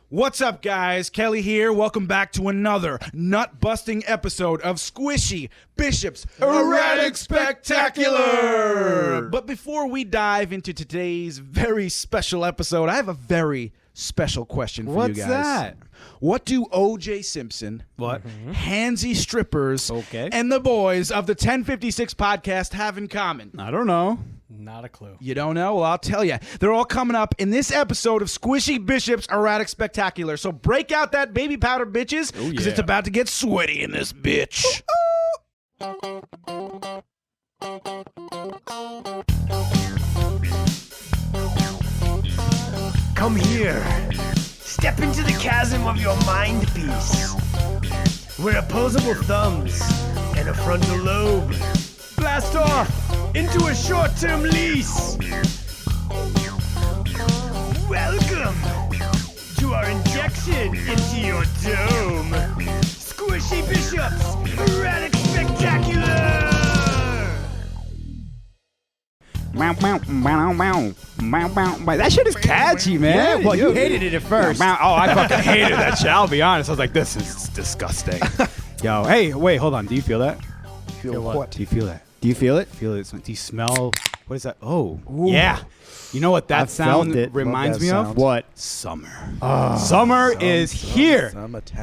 What's up, guys? Kelly here. Welcome back to another nut-busting episode of Squishy Bishop's Erratic Spectacular. But before we dive into today's very special episode, I have a very special question for you guys. What's that? What do O.J. Simpson, handsy strippers, and the boys of the 1056 podcast have in common? I don't know. Not a clue. You don't know? Well, I'll tell you. They're all coming up in this episode of Squishy Bishop's Erratic Spectacular. So break out that baby powder, bitches, because it's about to get sweaty in this bitch. Come here. Step into the chasm of your mind piece, where opposable thumbs and a frontal lobe blast off into a short-term lease. Welcome to our injection into your dome. Squishy Bishop's Erratic Spectacular! That shit is catchy, man. Yeah, well, you hated it at first. Oh, I fucking hated that shit. I'll be honest. I was like, this is disgusting. Yo, hey, wait, hold on. Do you feel that? Feel what? Do you feel that? Do you feel it? Feel it? Do you smell? What is that? Oh, Ooh. yeah. You know what that I've sound felt it. reminds Love that me sound. of? What? Summer. Summer is here.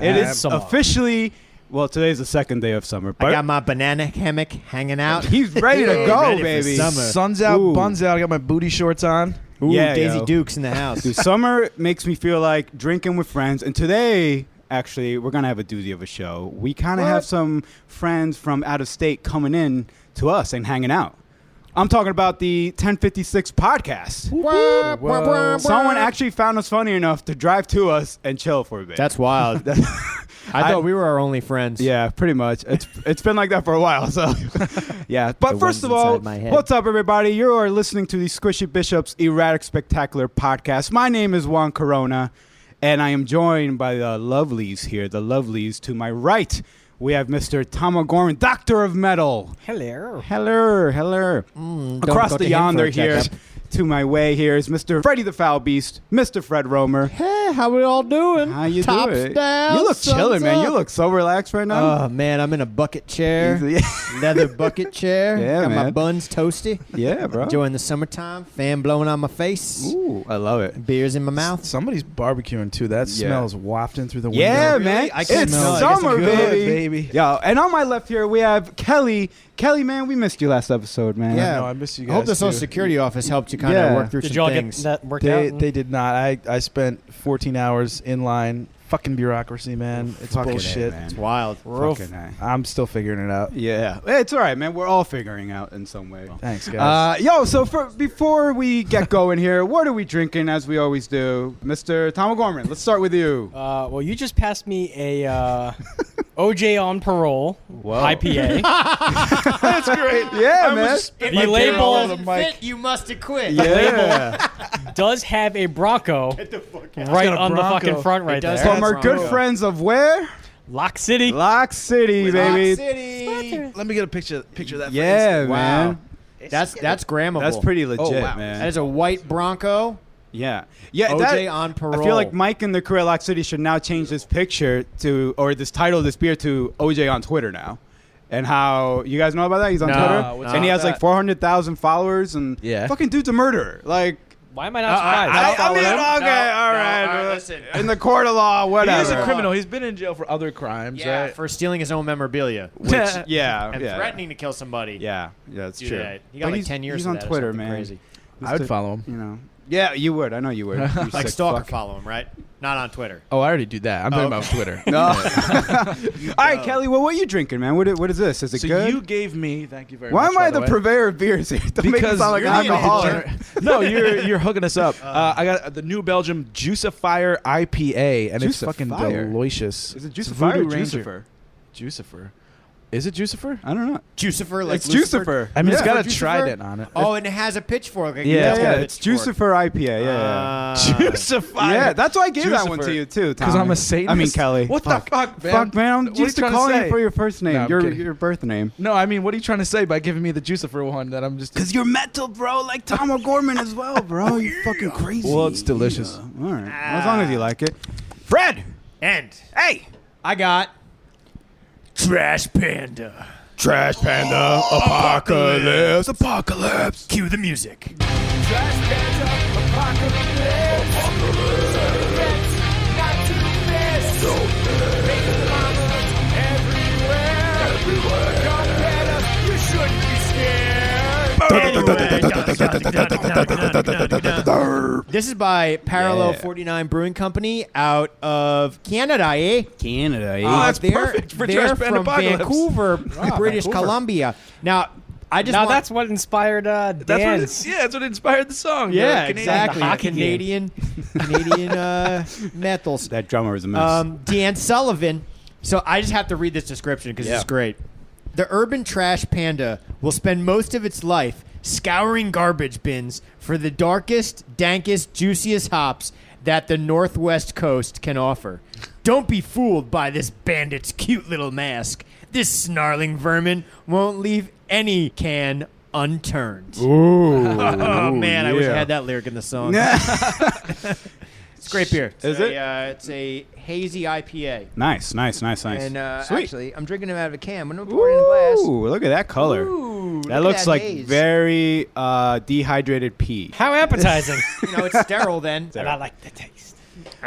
It is officially. Well, today's the second day of summer. But I got my banana hammock hanging out. he's ready to go, Ready for baby. summer. Sun's out, Ooh. buns out. I got my booty shorts on. Ooh, Yeah, Daisy yo. Dukes in the house. Dude, summer makes me feel like drinking with friends. And today, actually, we're going to have a doozy of a show. We kind of have some friends from out of state coming in to us and hanging out. I'm talking about the 1056 podcast. Someone actually found us funny enough to drive to us and chill for a bit. That's wild. I thought we were our only friends. Yeah, pretty much. It's been like that for a while. So, yeah. But The first ones of all, inside my head. what's up, everybody? You are listening to the Squishy Bishop's Erratic Spectacular podcast. My name is Juan Corona, and I am joined by the lovelies here. The lovelies to my right. We have Mr. Tom O'Gorman, Doctor of Metal. Hello. Hello. Don't Across go the to him for yonder a here, checkup. to my way here is Mr. Freddy the Foul Beast, Mr. Fred Romer. Hey, how we all doing? How you Tops doing? down, You look suns chilling, man. up. You look so relaxed right now. Oh, man, I'm in a bucket chair. Yeah. Leather bucket chair. Yeah, got my man. buns toasty. Yeah, bro. Enjoying the summertime. Fan blowing on my face. Ooh, I love it. Beers in my mouth. Somebody's barbecuing, too. That Yeah. smells wafting through the window. Yeah, Really? man. I can It's smell it. summer, It's good, baby. baby. Yo, and on my left here, we have Kelly. Kelly, man, we missed you last episode, man. Yeah. No, I miss you I guys, hope the Social too. Security office helped you kind of Yeah. work through Did some y'all get things. that worked They out? did not. I spent 14 hours in line. Fucking bureaucracy, man. It's Fucking A, bullshit. man. It's wild. Fucking A. I'm still figuring it out. Yeah. It's all right, man. We're all figuring out in some way. Thanks, guys. So before we get going here, what are we drinking as we always do? Mr. Tom O'Gorman, let's start with you. Well, you just passed me a OJ on parole IPA. That's great. Yeah, man. The label you must have quit. Yeah. does have a Bronco right got a on the Bronco. fucking front right It does there. From our good friends of where? Lock City. Lock City, baby. City. Let me get a picture of that. Yeah, Wow. man. That's grammable. That's pretty legit, Oh, wow. man. That is a white Bronco. Yeah. OJ on parole. I feel like Mike and the crew at Lock City should now change this picture to, or this title of this beer to OJ on Twitter now. And how, you guys know about that? He's on No, Twitter. what's And he up has with like that? 400,000 followers. And Yeah. fucking dude's a murderer. Like, Why am I not surprised? I mean, okay, all right. listen. In the court of law, He whatever. is a criminal. He's been in jail for other crimes, Yeah, right? for stealing his own memorabilia Which, yeah. and yeah. threatening to kill somebody. Yeah, that's Do true. that. He got But like he's- 10 years He's for on that or Twitter, something man. crazy. I would follow him. You know. Yeah, you would. I know you would. You Like sick stalker fuck. follow him, right? Not on Twitter. Oh, I already do that. I'm talking about Twitter. No. All right, Kelly. Well, what are you drinking, man? What is this? Is it So good? you gave me. Thank you very Why much. am I by the way. purveyor of beers here? Don't make me Because sound like you're an the alcoholic. No, you're hooking us up. I got the New Belgium Juicifier IPA, and it's fucking Juicifier? delicious. Is it It's Juicifier or Voodoo Ranger. Juicifer? Juicifer. Is it Juicifer? I don't know. Juicifer, like It's Lucifer? Juicifer. I mean, it's Yeah. got a Juicifer? trident on it. Oh, and it has a pitchfork. Like, Yeah, it's Yeah, got a it's pitchfork. Juicifer IPA. Yeah, Juicifier. yeah. That's why I gave that one Juicifer. to you too, Tom. Because I'm a Satanist. I mean, Kelly. What the fuck, man? Fuck, man. I'm What are you used to trying to calling you say? for your first name, No, I'm your kidding. birth name. No, I mean, what are you trying to say by giving me the Juicifer one that I'm just... Because you're metal, bro, like Tom O'Gorman as well, bro. You fucking crazy. Well, it's delicious. Yeah. All right. Well, as long as you like it. Fred. And Hey. I got Trash Panda. Trash Panda, apocalypse. Cue the music. This is by Parallel Yeah. 49 Brewing Company out of Canada, eh? Canada. Oh, that's perfect for they're Trash Panda from Apocalypse. Vancouver, British Columbia. Now, That's what inspired That's Dan's. what inspired the song. Yeah, the Canadian exactly. hockey Canadian metals. That drummer is a mess. Dan Sullivan. So I just have to read this description because it's great. The urban trash panda will spend most of its life scouring garbage bins for the darkest, dankest, juiciest hops that the Northwest Coast can offer. Don't be fooled by this bandit's cute little mask. This snarling vermin won't leave any can unturned. Ooh. Oh, man, I wish I had that lyric in the song. It's great beer. Is it? It's a hazy IPA. Nice. And Sweet. actually, I'm drinking it out of a can. I'm going to pour it in a glass. Ooh, look at that color. Ooh, look that at looks like haze. very dehydrated pea. How appetizing. It's sterile then. And I like the taste.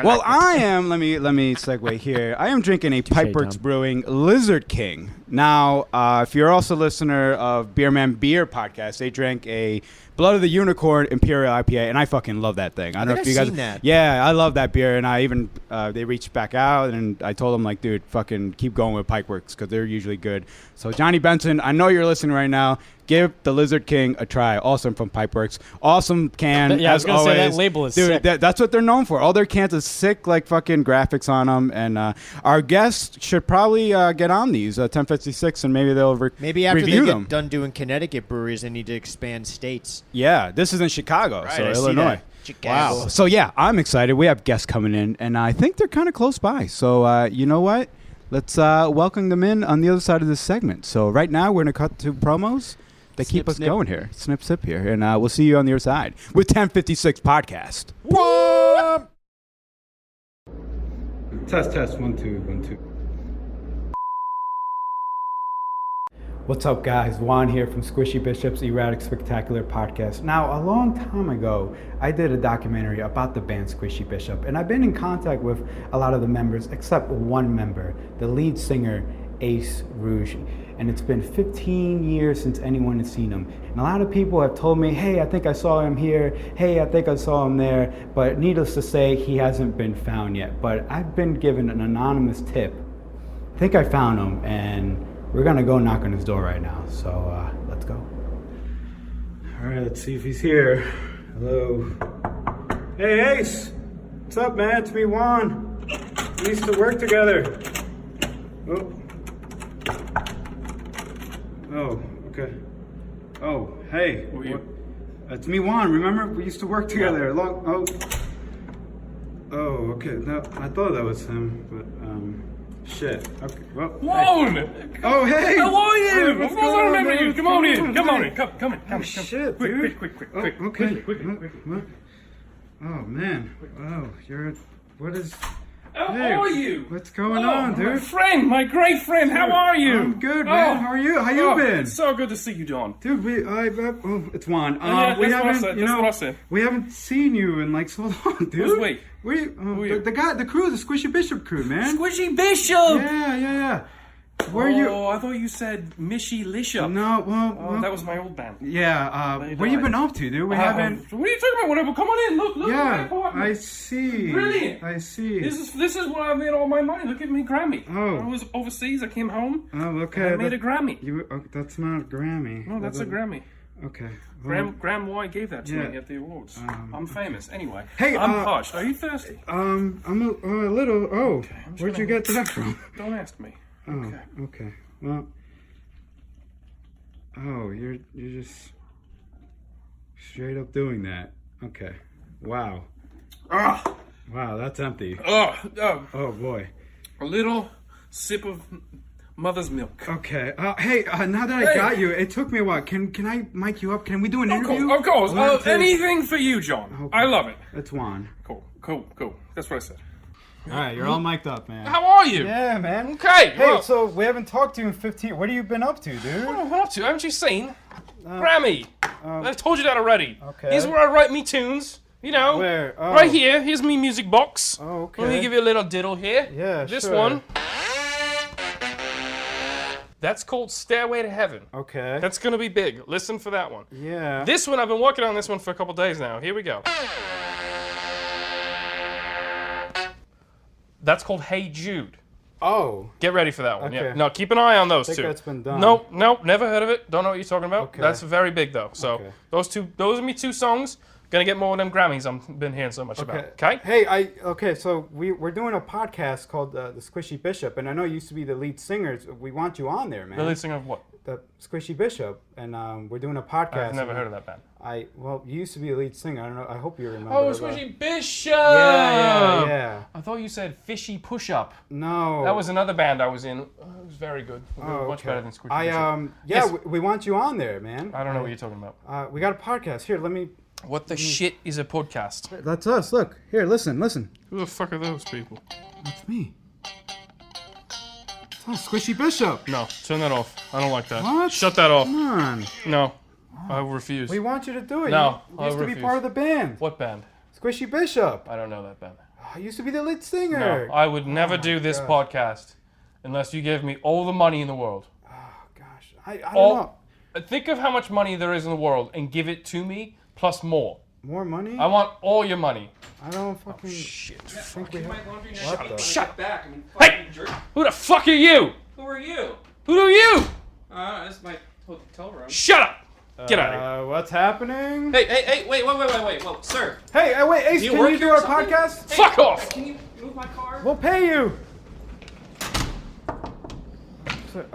Well, I am. Let me segue here. I am drinking a Pipeworks Tom. Brewing Lizard King. Now, if you're also a listener of Beerman Beer podcast, they drank a Blood of the Unicorn Imperial IPA, and I fucking love that thing. I don't know if you guys seen that. Yeah, I love that beer, and I even they reached back out, and I told them like, dude, fucking keep going with Pipeworks because they're usually good. So Johnny Benson, I know you're listening right now. Give the Lizard King a try. Awesome from Pipeworks. Awesome can. Yeah, I was as gonna say always. that label is dude, sick. that's what they're known for. All their cans are sick, like fucking graphics on them. And our guests should probably get on these 1056, and maybe they'll Maybe after review they them. get done doing Connecticut breweries, they need to expand states. Yeah, this is in Chicago, Right, so I see Illinois. that. Chicago. Wow. So yeah, I'm excited. We have guests coming in, and I think they're kind of close by. So you know what? Let's welcome them in on the other side of this segment. So right now we're gonna cut to promos. They keep Snip, us snip. going here. Snip, sip here. And we'll see you on the other side with 1056 Podcast. Test. 1, 2, 1, 2. What's up, guys? Juan here from Squishy Bishop's Erratic Spectacular Podcast. Now, a long time ago, I did a documentary about the band Squishy Bishop, and I've been in contact with a lot of the members, except one member, the lead singer, Ace Rouge. And it's been 15 years since anyone has seen him. And a lot of people have told me, hey, I think I saw him here. Hey, I think I saw him there. But needless to say, he hasn't been found yet. But I've been given an anonymous tip. I think I found him, and we're gonna go knock on his door right now. So let's go. All right, let's see if he's here. Hello. Hey, Ace. What's up, man? It's me, Juan. We used to work together. Oh, okay. Oh, hey. It's me, Juan. Remember, we used to work together. Oh, okay. No, I thought that was him, but shit. Okay. Well, Juan! hey. Oh, hey. How are you? What's I going on, remember man? you. Come on in. What's Come going on on? in. Come in. Oh, shit, Quick, dude. quick. Oh, okay. Quickly. What? Oh, man. Oh, what is... How Hey, are you? what's going on, dude? My friend, my great friend. How are you? I'm good, man. How are you? How you been? It's so good to see you, John. Dude, it's Juan. Yeah, We that's what I haven't, said. That's what I said. we haven't seen you in like so long, dude. Who's we? Who you? the guy, the crew, the Squishy Bishop crew, man. Squishy Bishop! Yeah. Where you? Oh, I thought you said Mishy Lishop. No, well, That was my old band. yeah. They What you died. been up to, dude? We haven't. What are you talking about? Whatever. Come on in. Look. at my Yeah, apartment. I see. Brilliant. I see. This is where I made all my money. Look at me, Grammy. Oh. I was overseas. I came home. Oh, okay. I made a Grammy. That's not a Grammy. No, that's a Grammy. Okay. Well, Graham White gave that to Yeah. me at the awards. I'm famous. Anyway, Hey, I'm parched. Are you thirsty? I'm a little. Oh, I'm just where'd you gonna- get that from? Don't ask me. Oh, okay. Well, you're just straight up doing that. Okay. Wow. Ah, Wow, that's empty. oh, Oh boy. a little sip of mother's milk. Okay. Hey, now that I Hey. got you, it took me a while. Can I mic you up? Can we do an interview? Of course. One, two- Anything for you, John. Okay. I love it. It's Juan. Cool. That's what I said. All right, you're all mic'd up, man. How are you? Yeah, man. Okay. Hey, well, so we haven't talked to you in 15. What have you been up to, dude? what am I up to? Haven't you seen? Grammy. um, I've told you that already. Okay. Here's where I write me tunes. You know. Where? Oh. Right here. Here's me music box. Oh, okay. Let me give you a little diddle here. Yeah, This sure. one. That's called Stairway to Heaven. Okay. That's gonna be big. Listen for that one. Yeah. This one, I've been working on this one for a couple days now. Here we go. That's called Hey Jude. Oh. Get ready for that one. Yeah. Okay. No, keep an eye on those I think two. that's been done. Nope, never heard of it. Don't know what you're talking about. Okay. That's very big though. So Okay. those are me two songs. Gonna get more of them Grammys I've been hearing so much about. Okay? Hey, so we're doing a podcast called The Squishy Bishop, and I know you used to be the lead singer. We want you on there, man. The lead singer of what? The Squishy Bishop, and we're doing a podcast. I've never heard of that band. Well, you used to be the lead singer. I don't know. I hope you remember. Oh, but- Squishy Bishop! Yeah. I thought you said Fishy Push Up. No. That was another band I was in. It was very good. Much better than Squishy Bishop. Yeah, Yes. we want you on there, man. I don't know what you're talking about. We got a podcast. Here, let me. What the shit is a podcast? That's us. Look. Here, listen. Who the fuck are those people? That's me. It's us, Squishy Bishop. No, turn that off. I don't like that. What? Shut that off. Come on. No, I refuse. We want you to do it. No, you I used to be refuse. part of the band. What band? Squishy Bishop. I don't know that band. I used to be the lead singer. No, I would never do this podcast unless you gave me all the money in the world. Oh gosh, I don't know. Think of how much money there is in the world and give it to me plus more. More money? I want all your money. I don't fucking. Shit. think we have. Shut the- Shut back. I mean, Hey! fucking jerk. Who the fuck are you? Who are you? Who are you? This is my hotel room. Shut up! Get out of here. What's happening? Hey, wait, whoa, sir. Hey, wait, Ace, you can work you do here or our something? podcast? Fuck off! Can you move my car? We'll pay you. Okay.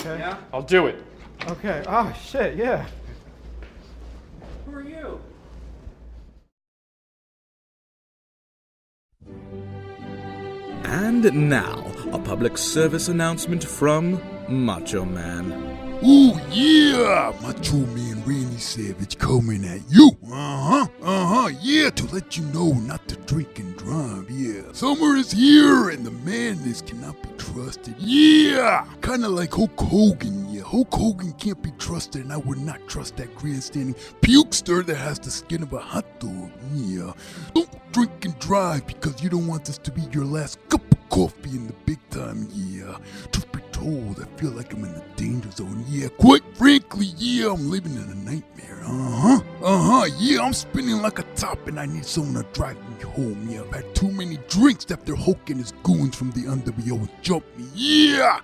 Yeah? I'll do it. Okay. Oh shit. Yeah. Who are you? And now, a public service announcement from Macho Man. Ooh, yeah! Macho Man Randy Savage coming at you. Yeah, to let you know not to drink and drive, yeah. Summer is here and the madness cannot be trusted, yeah! Kinda like Hulk Hogan, yeah. Hulk Hogan can't be trusted and I would not trust that grandstanding pukester that has the skin of a hot dog, yeah. Don't drink and drive because you don't want this to be your last cup of coffee in the big time, yeah. Truth be told, I feel like I'm in the danger zone, yeah. Quite frankly, yeah, I'm living in a nightmare, yeah, I'm spinning like a top and I need someone to drive me home, yeah. I've had too many drinks after Hulk and his goons from the NWO jumped me, yeah.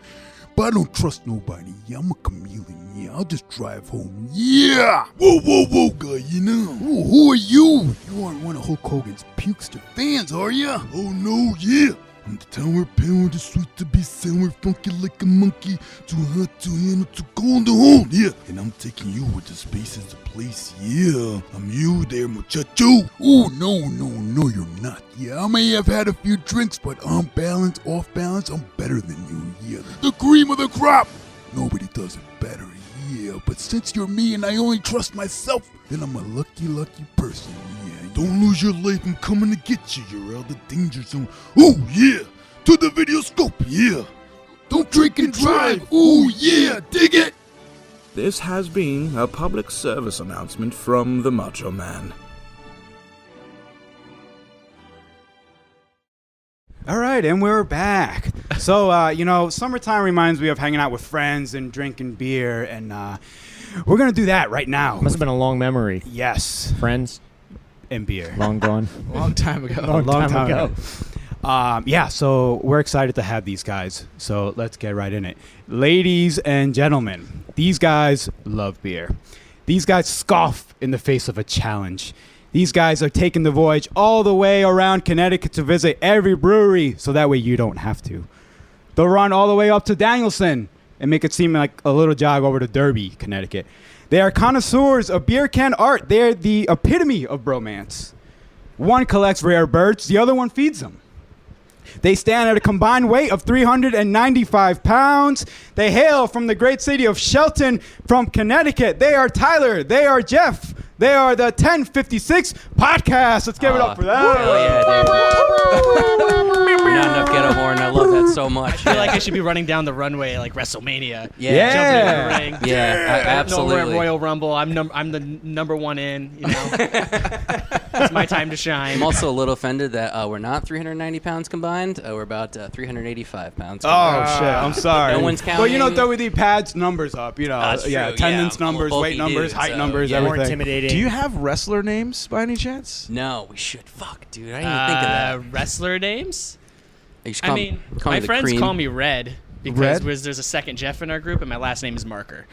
But I don't trust nobody, yeah, I'm a chameleon, yeah, I'll just drive home, yeah! Whoa, guy, you know? Ooh, who are you? You aren't one of Hulk Hogan's pukester fans, are ya? Oh no, yeah! I'm the tower pound, the sweet to be sour, funky like a monkey, too hot to handle, too cold to hold, yeah! And I'm taking you where the space is the place, yeah! I'm you there, muchacho! Ooh, no, you're not, yeah, I may have had a few drinks, but on balance, off balance, I'm better than you, yeah! The cream of the crop! Nobody does it better, yeah, but since you're me and I only trust myself, then I'm a lucky person, yeah. Don't lose your life, I'm coming to get you, you're out of the danger zone. Oh yeah, to the video scope, yeah. Don't drink and drive, ooh yeah, dig it. This has been a public service announcement from the Macho Man. All right, and we're back. So, summertime reminds me of hanging out with friends and drinking beer, and we're gonna do that right now. Must have been a long memory. Yes, Friends, and beer. long gone. Long time ago. Long time ago. So we're excited to have these guys. So let's get right in it. Ladies and gentlemen, these guys love beer. These guys scoff in the face of a challenge. These guys are taking the voyage all the way around Connecticut to visit every brewery so that way you don't have to. They'll run all the way up to Danielson and make it seem like a little jog over to Derby, Connecticut. They are connoisseurs of beer can art. They're the epitome of bromance. One collects rare birds, the other one feeds them. They stand at a combined weight of 395 pounds. They hail from the great city of Shelton, from Connecticut. They are Tyler. They are Jeff. They are the 1056 Podcast. Let's give it up for that. Hell yeah, dude. so much. I feel like I should be running down the runway like WrestleMania. Yeah. Jumping in the ring. Yeah, absolutely. No, we're at Royal Rumble. I'm the number one in. You know, it's my time to shine. I'm also a little offended that we're not 390 pounds combined. We're about 385 pounds. Oh combined. shit! I'm sorry. No one's Well, you know, counting. WD pads numbers up. You know, That's true, attendance yeah. numbers, Bulky weight numbers, dudes, height so, numbers, yeah. More everything. intimidating. Do you have wrestler names by any chance? No, we should. Fuck, dude. I didn't even think of that. Wrestler names? You should I call mean, call my the friends cream. call me Red because Red? there's a second Jeff in our group, and my last name is Marker.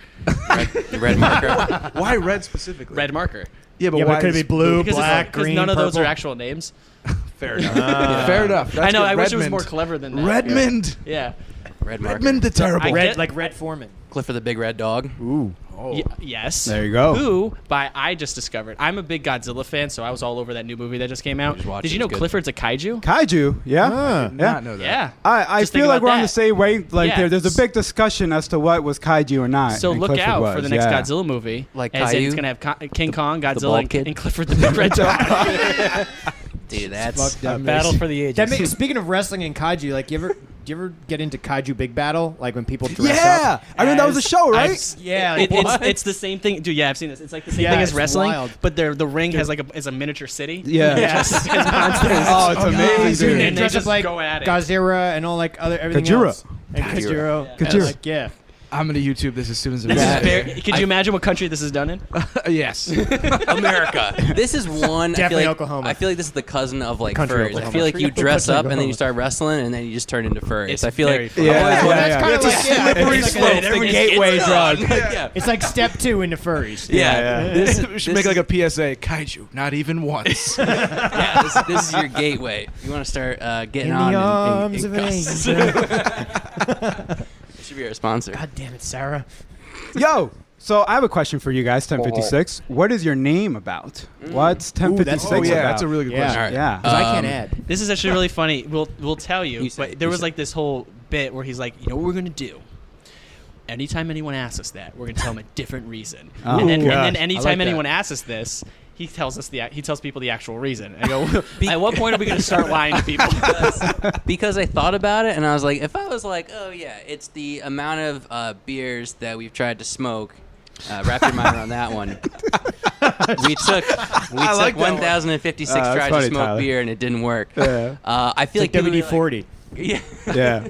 Red marker. Why red specifically? Red Marker. Yeah, but Yeah, why but could it is be blue, Because black, green, none of those purple? are actual names. Fair enough. Fair enough. That's I know. good. I wish it was Redmond. more clever than that. Redmond. Yeah. Red marker. Redmond the terrible. I Red, get- like Red Foreman. Clifford the Big Red Dog. Ooh. Yes. There you go. Who, I just discovered. I'm a big Godzilla fan, so I was all over that new movie that just came out. Just watch Did it, you know it's good. Clifford's a kaiju? Kaiju. Yeah. Ah. Did not know that. Yeah. I Just feel think like about we're on the that. same way. Like Yeah. there's a big discussion as to what was kaiju or not. So and look Clifford out was, for the next yeah. Godzilla movie. Like as in it's Caillou? gonna have King Kong, bald Godzilla, kid? and Clifford the Big Red Dog. Dude, that's Battle for the Ages. That makes, speaking of wrestling and kaiju, like do you ever get into kaiju big battle? Like when people dress Yeah. up? I mean, that was a as- show, right? Yeah, like, It's the same thing, dude. Yeah, I've seen this. It's like the same Yeah, thing as it's wrestling, wild. but the ring has like is a miniature city. Yeah. Just has monsters. Oh, it's amazing, dude, dude. they And they dress up just like go at it. Gazera and all like other everything Kajira. else. And Kajiro. Kajiro. Like, yeah. I'm gonna YouTube this as soon as it This is is. very, could you imagine what country this is done in? Yes. America. This is one. I Definitely feel like, Oklahoma. I feel like this is the cousin of like Country furries. I Oklahoma. feel like you dress Country up and then you Oklahoma. start wrestling and then you just turn into furries. It's I feel very like fun. Yeah, Well, that's kind of like slippery it's slope. like a- Every gateway drug. Yeah. It's like step 2 into furries. Yeah. We should make like a PSA. Kaiju, not even once. This is your gateway. You want to start getting In on the in arms of costumes. angels. Should be our sponsor. God damn it, Sarah. Yo. So I have a question for you guys. 1056. What is your name about? What's 1056 Oh yeah, about? that's a really good Yeah. question. All right. Yeah. 'Cause I can't add. This is actually really funny. We'll tell you. You say But it, there you was say like this whole bit where he's like, you know what we're gonna do? Anytime anyone asks us that, we're gonna tell them a different reason. Oh, and then gosh. I anytime like that. anyone asks us this, he tells people the actual reason. I go, at what point are we gonna start lying to people? Because I thought about it and I was like, if I was like, oh yeah, it's the amount of beers that we've tried to smoke. Wrap your mind around that one. We took like that one. 1,056 That's tries funny, to smoke Tyler. beer and it didn't work. Yeah. I feel It's like like people would be WD-40. yeah. Yeah.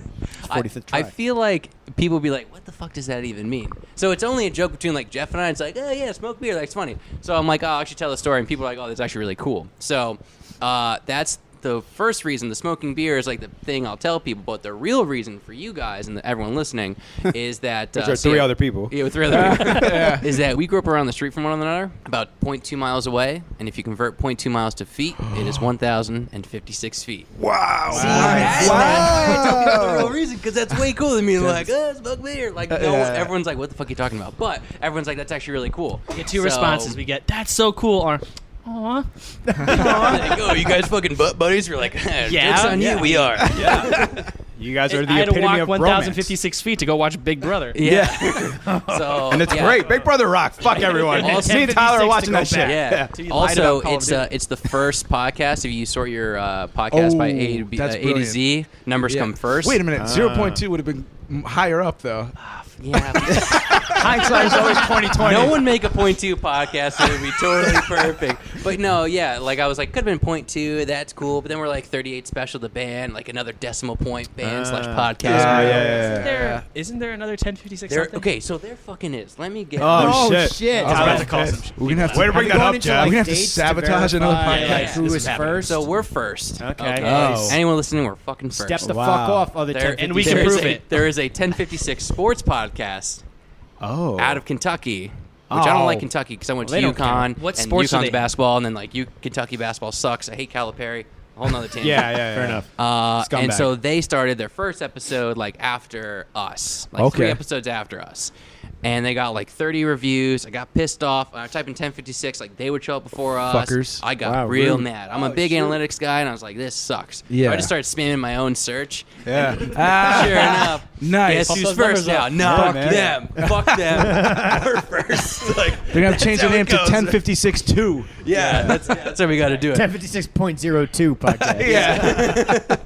45th try. I feel like people would be like, what the fuck does that even mean? So it's only a joke between like Jeff and I. It's like, oh yeah, smoke beer. That's funny. So I'm like, oh, I should tell the story. And people are like, oh, that's actually really cool. So that's the first reason. The smoking beer is like the thing I'll tell people. But the real reason for you guys and everyone listening is that Which are three other people. Yeah, with 3 other people. Is that we grew up around the street from one another, about 0.2 miles away. And if you convert 0.2 miles to feet, it is 1,056 feet. Wow. See, that's I tell people the real reason because that's way cooler than me. Like, smoke beer. Like, no, everyone's like, what the fuck are you talking about? But everyone's like, that's actually really cool. We get two responses. We get, that's so cool, or aw. Like, oh, you guys fucking butt buddies? We're like, Yeah, joke's on you. We are. You guys are the I had to epitome walk of 1,056 feet to go watch Big Brother. Yeah. So And it's yeah. great. Big Brother rock. Fuck everyone. Also- Me and Tyler are watching that 1056 to shit. go Yeah. So you lied Also, about Call of it's the first podcast. If you sort your podcast by A to B, that's A to brilliant. Z, numbers Yeah. come first. Wait a minute. 0.2 would have been higher up though. Yeah. Hindsight is always 2020. No one make a 0.2 podcast. It would be totally perfect. But no, yeah, like I was like, could have been 0.2. That's cool. But then we're like 38 special to band, like another decimal point band slash podcast. Isn't there another 1056 There, something? okay, so there fucking is. Let me get. Oh, Oh, shit. shit. I was about to call some We're gonna have to. Way to bring that up, Jeff. We're gonna have to sabotage another podcast. yeah. Who This was is happening. first? So we're first. Okay. Oh. Anyone listening, we're fucking first. Step the Wow. fuck off, other There- 1056. and we can there is prove a- it. There is a 1056 sports podcast Oh. out of Kentucky, which I don't Oh. like Kentucky because I went Well, they to don't UConn. count. What and sports are UConn's they? basketball, and then like Kentucky basketball sucks. I hate Calipari. A whole nother tangent. Yeah. Fair enough. And Scumbag. so they started their first episode like after us, like 3 Okay. episodes after us. And they got like 30 reviews. I got pissed off. I typed in 1056, like they would show up before us. Fuckers. I got Wow, real rude. mad. I'm a big analytics guy, and I was like, this sucks. Yeah. So I just started spamming my own search. Yeah. Sure enough. Nice. Guess who's those first numbers now? up. No, Fuck them. Fuck them. We're first. Like, They're gonna have to change their how it name to goes. 1056-2. yeah, that's how we got to do it. 1056.02 podcast. Yeah.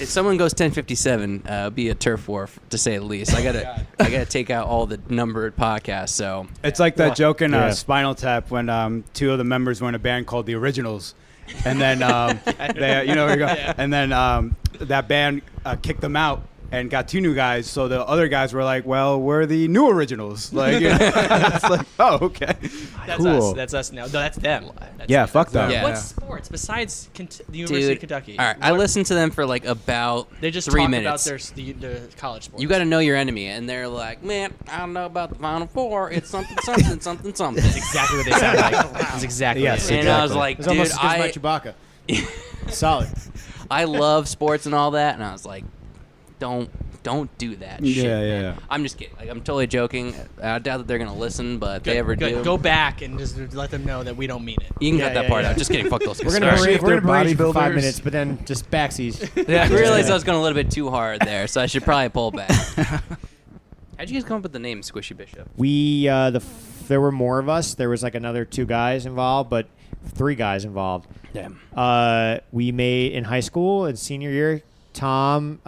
if someone goes 1057, be a turf war to say the least. I gotta take out all the numbered podcasts. So It's like that joke in Spinal Tap when 2 of the members were in a band called the Originals, and then and then that band kicked them out and got 2 new guys. So the other guys were like, "Well, we're the new Originals." Like, it's like, oh, okay, That's cool. us. That's us now. No, that's them. Yeah, fuck them. Yeah. What's sports besides the University of Kentucky? All right, I listened to them for like about They just 3 talk minutes. about the college sports. You got to know your enemy, and they're like, "Man, I don't know about the Final Four. It's something, something, something, something." That's exactly what they sound like. That's exactly what Yes, it is. And I was like, It's "Dude, almost as good as my Chewbacca. Solid. I love sports and all that," and I was like, don't do that shit. Yeah. I'm just kidding. Like, I'm totally joking. I doubt that they're gonna listen, but if they ever do, Go back and just let them know that we don't mean it. you can cut that part out. Just kidding. Fuck those guys. We're gonna Especially if berate they're you for 5 bodybuilders. minutes, but then just backsies. Yeah, I realized I was going a little bit too hard there, so I should probably pull back. How'd you guys come up with the name Squishy Bishop? We there were more of us. There was like another 2 guys involved, but 3 guys involved. Damn. We made in high school in senior year. Juan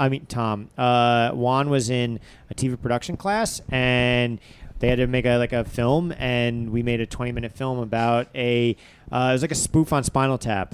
was in a TV production class, and they had to make a film, and we made a 20-minute film about it was like a spoof on Spinal Tap,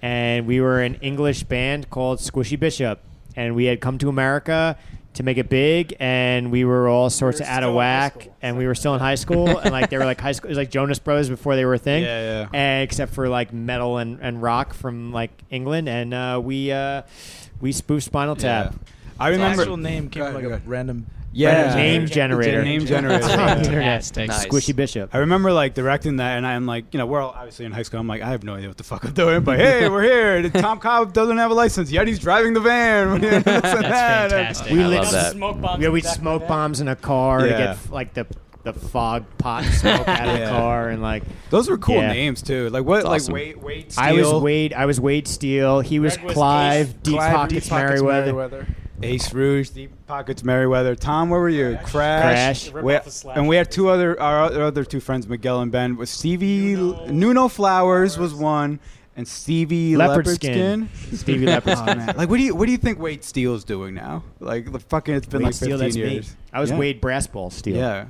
and we were an English band called Squishy Bishop, and we had come to America to make it big, and we were all sorts of out of whack, and we were still in high school, and like they were like high school, it was like Jonas Brothers before they were a thing, Yeah. and except for like metal and rock from like England, and we spoofed Spinal Tap. I The remember. actual name came from like a random. Name generator. Name generator. Fantastic. Nice. Squishy Bishop. I remember like directing that, and I'm like, we're all obviously in high school. I'm like, I have no idea what the fuck I'm doing, but hey, we're here. Tom Cobb doesn't have a license yet. He's driving the van. That's fantastic. We I lit love that. Smoke bombs. Yeah, we'd smoke bombs in a car to Yeah. get like the fog pot smoke out of the car, and like Those were cool Yeah. names too. Like what? That's Like awesome. Wade Steele. I was Wade Steele. He was Clive, Deep Pockets Merriweather. Ace Rouge, Deep Pockets Merriweather. Tom, where were you? Crash. Crash. And we had our other 2 friends, Miguel and Ben. Was Stevie Nuno Flowers was one, and Stevie Leopard Leopard Skin. Skin. Stevie Leopard Oh, man. Like, what do you think Wade Steele's doing now? Like, the fucking, it's been Wade like 15 Steele, that's years. me. I was Yeah. Wade Brassball Steele. Yeah.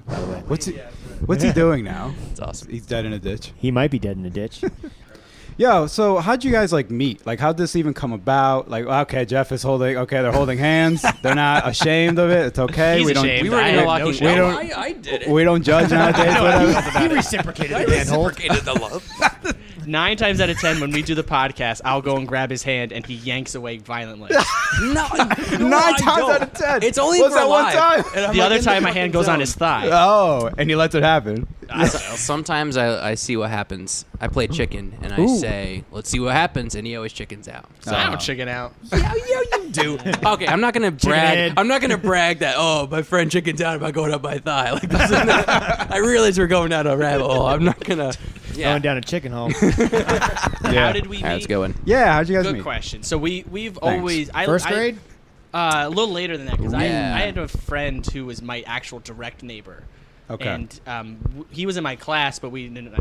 What's he doing now? It's awesome. He's dead in a ditch. He might be dead in a ditch. Yo, so how'd you guys like meet? Like, how'd this even come about? Like, okay, Jeff is holding. Okay, they're holding hands. They're not ashamed of it. It's okay. He's we don't. ashamed. We were I in had a no walking. shame. I did it. We don't judge nowadays. Whatever. He reciprocated I the manhole. reciprocated the love. 9 times out of 10, when we do the podcast, I'll go and grab his hand, and he yanks away violently. No, 9 times out of 10. It's only What's for that one live. time? And I'm The like other in the time, my fucking hand goes on zone. his thigh. Oh, and he lets it happen. Sometimes I see what happens. I play chicken, and I say, "Let's see what happens," and he always chickens out. So I don't chicken out. yeah, you do. Okay, I'm not gonna brag. head. I'm not gonna brag that. Oh, my friend chickens out by going up my thigh. Like this is not, I realize we're going down a rabbit hole. I'm not gonna. Yeah. Going down a chicken hole. How did we meet? All right, let's go in. Yeah, how'd you guys Good meet? question. So we've always First grade? A little later than that, because Yeah. I had a friend who was my actual direct neighbor. Okay. And he was in my class, but we didn't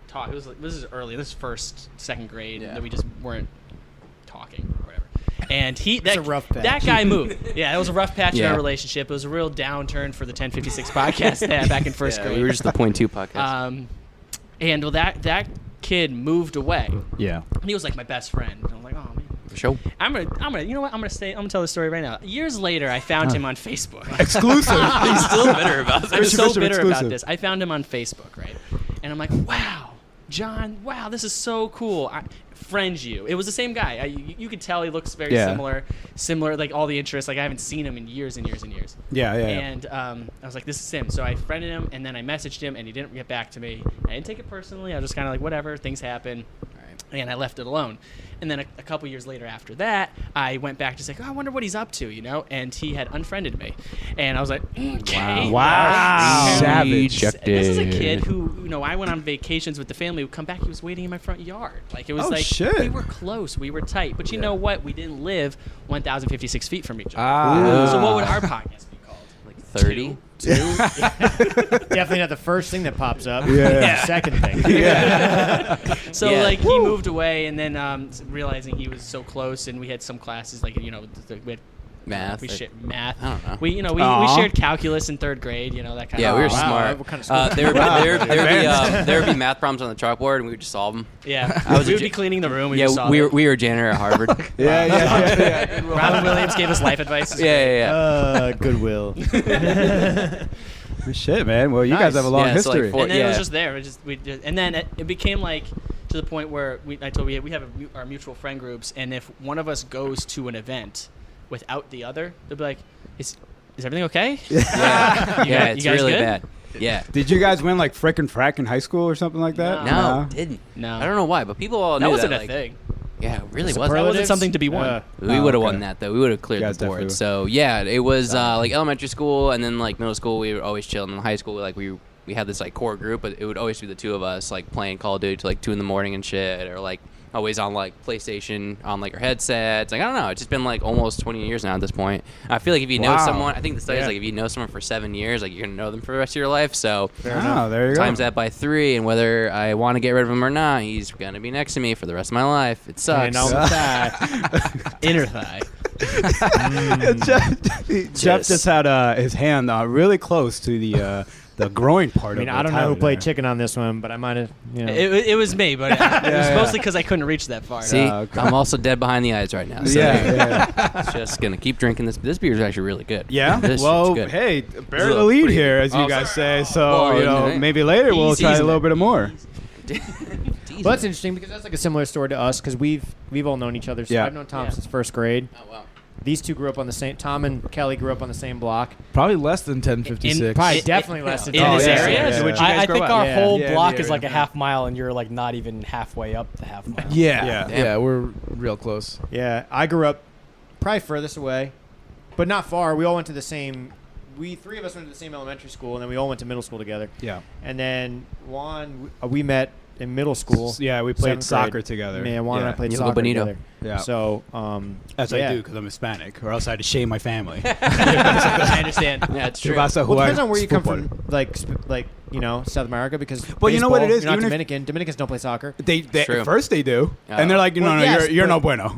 talk. It was like, this is early. This is first, second grade. Yeah. That we just weren't talking or whatever. And a rough patch. that guy moved. Yeah, it was a rough patch in Yeah. our relationship. It was a real downturn for the 1056 podcast back in first grade. We were just the .2 podcast. And well, that kid moved away. Yeah. And he was like my best friend. And I'm like, oh man. For sure. I'm gonna, you know what? I'm gonna tell the story right now. Years later, I found him on Facebook. Exclusive. He's still bitter about I'm this. so Bishop bitter exclusive. about this. I found him on Facebook, right? And I'm like, wow, John, wow, this is so cool. I friend you. It was the same guy. You could tell he looks very similar, like all the interests. Like I haven't seen him in years and years and years. Yeah. And I was like, this is him. So I friended him, and then I messaged him, and he didn't get back to me. I didn't take it personally. I was just kind of like, whatever, things happen. And I left it alone. And then a couple years later after that, I went back to say, oh, I wonder what he's up to, you know? And he had unfriended me. And I was like, okay. Wow. Savage. This is a kid who, you know, I went on vacations with the family. Would come back, he was waiting in my front yard. Like, it was like, shit. we were close, we were tight. But you know what? We didn't live 1,056 feet from each other. So what would our podcast be called? Like 30. too. Definitely not the first thing that pops up. Yeah. The second thing. So Yeah. like he moved away, and then realizing he was so close, and we had some classes like we had Math. We shared math. I don't know. We Aw. shared calculus in 3rd grade. You know that kind Yeah, of. we were Wow. smart. What kind of school? There would be math problems on the chalkboard, and we would just solve them. Yeah, I was we a would be cleaning the room. Yeah, we were a janitor at Harvard. Yeah. Robin Williams gave us life advice. yeah. Goodwill. Shit, man. Well, you guys Nice. have a long Yeah, so, like, history. And then it was Yeah. just there. And then it became like to the point where I told we have our mutual friend groups, and if one of us goes to an event without the other, they'll be like, "Is everything okay?" Yeah, You it's guys really good? bad. Yeah. Did you guys win like frickin' frack in high school or something like that? No, didn't. No. I don't know why, but people all That knew wasn't that. a Like, thing. yeah, it really That wasn't. wasn't something to be won. We would have okay. won that though. We would have cleared Guys the board. definitely So yeah, it was like elementary school, and then like middle school we were always chilling. In high school, like we had this like core group, but it would always be the two of us like playing Call of Duty till like 2 a.m. and shit, or like always on like PlayStation on like our headsets. Like I don't know, it's just been like almost 20 years now at this point. I feel like if you know Wow. someone, I think the study is Yeah. like if you know someone for 7 years, like you're gonna know them for the rest of your life. So Oh, there you go. times that by 3, and whether I want to get rid of him or not, he's gonna be next to me for the rest of my life. It sucks. And on with that. Inner thigh. Jeff just had his hand really close to the groin part. I mean, of I don't know who Tyler played there. chicken on this one, but I might have. You know. It was me, but it was yeah. mostly because I couldn't reach that far. See, okay. I'm also dead behind the eyes right now. So Yeah. just gonna keep drinking this. This beer is actually really good. Yeah. This Well, shit's good. hey, This bear is the a lead pretty- here, as you Oh, guys say. So Well, you know, yeah. maybe later we'll He's try a easing little it. bit of more. Well, that's interesting because that's like a similar story to us because we've all known each other. So Yeah. I've known Tom Yeah. since 1st grade. Oh wow. These two grew up on the same. Tom and Kelly grew up on the same block. Probably less than 1056. Probably It- definitely less than in Tom. this yeah, area. yeah, Would yeah. you guys I grow think up? our Yeah. whole Yeah, block the is like a area. half mile, and you're like not even halfway up the half mile. Yeah, Yeah. yeah, we're real close. Yeah, I grew up probably furthest away, but not far. We all went to the same. We 3 of us went to the same elementary school, and then we all went to middle school together. Yeah. And then Juan, we met in middle school. Yeah, we played 7th soccer grade. together. Yeah, Juan and I Yeah. played You soccer little bonito. together. Yeah. So, As yeah. I do because I'm Hispanic, or else I had to shame my family. I understand. Yeah, it's ¿Qué true. pasa, Well, jugar depends on where you come fútbol? from, like South America, because Well, you know what it baseball, is, You're not even if- Dominican. Dominicans don't play soccer. They True. at first they do, Oh. and they're like, no, Well, no, yes, you're but- no bueno.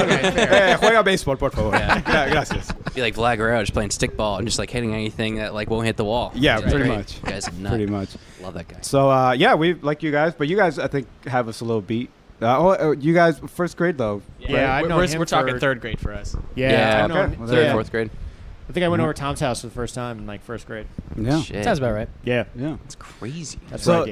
Juega béisbol, por favor. Gracias. Be like Vlad Guerrero just playing stickball and just like hitting anything that like won't hit the wall. Yeah, It's pretty great. much. You guys are nuts. Pretty much. Love that guy. So yeah, we like you guys, but you guys I think have us a little beat. You guys 1st grade though. Yeah, I've known him we're talking for- 3rd grade for us. Yeah, I've okay. known- Well, Third, yeah. 4th grade. I think I went over to Tom's house for the first time in like 1st grade. Yeah. Shit. Sounds about right. Yeah, Yeah. That's crazy. that's where I So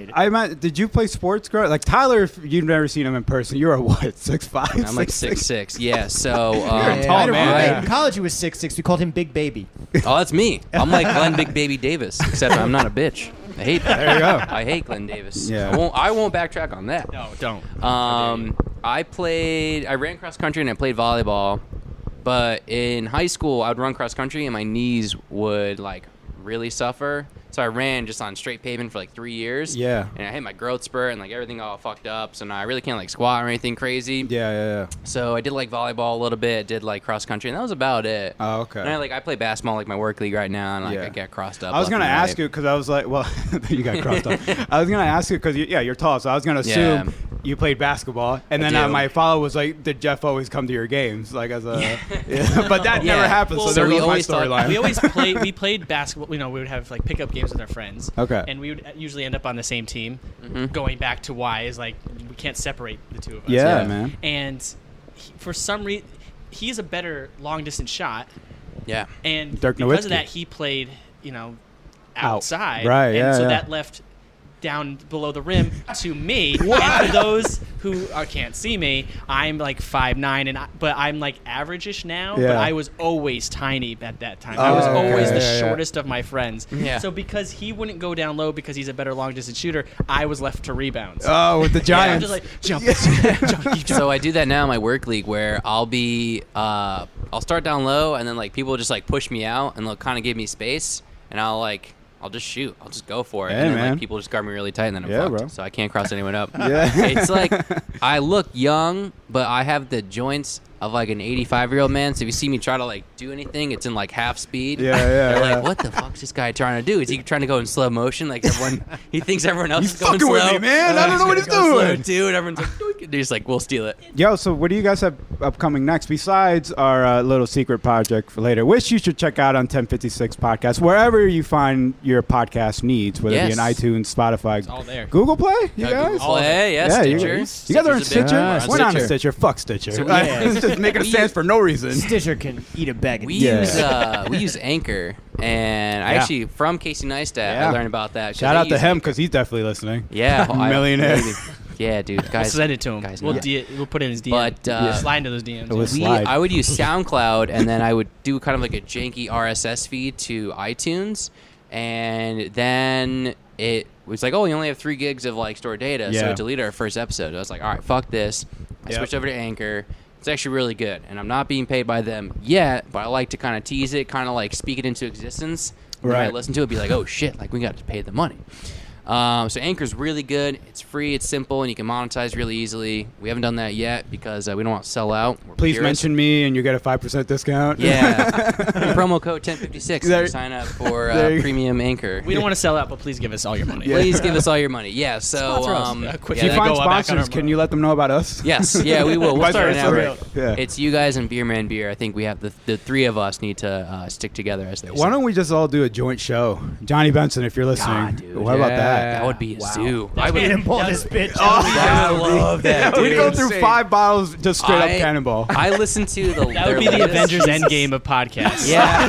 dated. did you play sports, girl? Like Tyler, if you've never seen him in person, you're a what, 6'5"? I'm like 6'6". Yeah. So I tall had a man. roommate Yeah. in college who was 6'6". We called him Big Baby. oh, that's me. I'm like Glenn Big Baby Davis, except I'm not a bitch. I hate that. There you go. I hate Glenn Davis. Yeah. I won't backtrack on that. No, don't. I ran cross country and I played volleyball, but in high school I would run cross country and my knees would like really suffer. So I ran just on straight pavement for like 3 years. Yeah. And I hit my growth spurt and like everything all fucked up. So now I really can't like squat or anything crazy. Yeah. So I did like volleyball a little bit, did like cross country, and that was about it. Oh, okay. And I play basketball like my work league right now, and like Yeah. I get crossed up. I was left gonna and ask right. you because I was like, well, you got crossed up. I was gonna ask you because you're tall, so I was gonna Yeah. assume you played basketball, and I then do. my follow was like, did Jeff always come to your games, like as a? Yeah. But that Yeah. never happened. Well, so so there we goes my always thought- storyline. We always played basketball. You know, we would have like pickup games with our friends. Okay. And we would usually end up on the same team. Mhm. Going back to why is like we can't separate the two of us. Yeah, Yeah. man. And for some reason, he's a better long distance shot, Yeah. and Dirk because Nowitzki. of that, he played Out. outside. Right, And yeah, so yeah. that left down below the rim to me. And for those who can't see me, I'm like 5'9", but I'm like average-ish now. But Yeah. I was always tiny at that time. I was Oh, always okay. the Yeah, yeah. shortest of my friends. Yeah. So because he wouldn't go down low because he's a better long-distance shooter, I was left to rebounds. Oh, with the Yeah, I'm Giants. just like jump. So I do that now in my work league where I'll be I'll start down low and then like people just like push me out and they'll kind of give me space and I'll just shoot. I'll just go for it. Hey, and then man. like people just guard me really tight and then I'm Yeah, fucked. bro. So I can't cross anyone up. Yeah. It's like I look young, but I have the joints of like an 85-year-old man. So if you see me try to like do anything, it's in like half speed. Yeah, They're yeah. like, what the fuck's this guy trying to do? Is he trying to go in slow motion? Like everyone, he thinks everyone else He's is going fucking slow. with me, man. I don't know what he's doing. Dude, everyone's like, "Doink." They're just like, we'll steal it. Yo, so what do you guys have upcoming next besides our little secret project for later, which you should check out on 1056 Podcast, wherever you find your podcast needs, whether it be in iTunes, Spotify, all there. Google Play, you guys? Google Play, Yeah, Stitcher. you guys are in Stitcher's a big Stitcher? one. We're not in Stitcher. Stitcher. Fuck Stitcher. So It's just making a sense for no reason. Stitcher can eat a bag of We dicks. use Anchor, and I Yeah. actually from Casey Neistat Yeah. I learned about that. 'cause Shout they out to use him Anchor. because he's definitely listening. Yeah, Millionaire. Yeah, dude, We'll guys. send it to him. Guys, We'll yeah. we'll put it in his DM. But, slide into those DMs. It was- yeah. slide. I would use SoundCloud, and then I would do kind of like a janky RSS feed to iTunes, and then it was like, oh, you only have 3 gigs of like stored data, so Yeah. it deleted our first episode. I was like, all right, fuck this. I Yep. switched over to Anchor. It's actually really good, and I'm not being paid by them yet, but I like to kind of tease it, kind of like speak it into existence. When I Right. listen to it, be like, oh shit, like we got to pay the money. So Anchor's really good. It's free, it's simple, and you can monetize really easily. We haven't done that yet because we don't want to sell out. We're Please purists. mention me and you get a 5% discount. Yeah. Promo code 1056 There- to sign up for there you- premium Anchor. We don't want to sell out, but please give us all your money. Please give us all your money. Yeah, so Sponsor us. yeah, Quick. If you Yeah, find go back on sponsors, our- can you let them know about us? yes, yeah, we will. We'll Vice start an versa. outbreak. Yeah. It's you guys and Beer Man Beer. I think we have the 3 of us need to stick together as they Why say. don't we just all do a joint show? Johnny Benson, if you're listening. Dude, what about yeah, that? That would be a zoo. I made him pull this bitch. I love that. We dude. go through 5 bottles, just straight up cannonball. I listened to the. That would be the Avengers Endgame of podcasts. Yeah.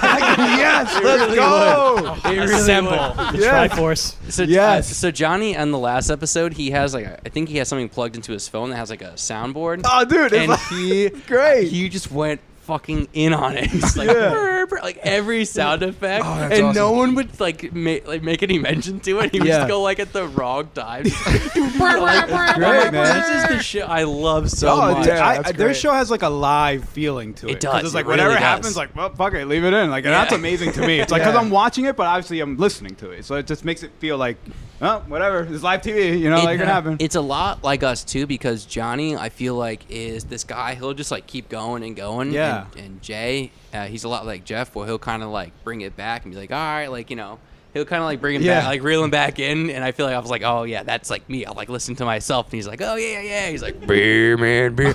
Yes, let's go. Assemble. The Yeah. Triforce. So, Yes. so Johnny on the last episode, he has like I think he has something plugged into his phone that has like a soundboard. Oh, dude, it's and like, he great. He just went fucking in on it. It's like, Yeah. brr, brr, like every sound effect, Oh, and that's no awesome. one would like make any mention to it. He would Yeah. just go like at the wrong time. Great, man. This is the shit I love so Oh, much. dude, that's their great. show has like a live feeling to it. It 'Cause does, It's like it really whatever does. happens, like, well, fuck it, leave it in. Like, and that's amazing to me. It's like because I'm watching it, but obviously I'm listening to it, so it just makes it feel like, oh, whatever. It's live TV, you know, like it can happen. It's a lot like us too, because Johnny, I feel like, is this guy. He'll just like keep going and going. Yeah. And Jay, he's a lot like Jeff, where he'll kind of like bring it back and be like, all right, like, you know. He'll kind of like bring him Yeah. back, like reel him back in, and I feel like I was like, oh yeah, that's like me. I'll like listen to myself, and he's like, oh yeah. He's like, beer man, beer.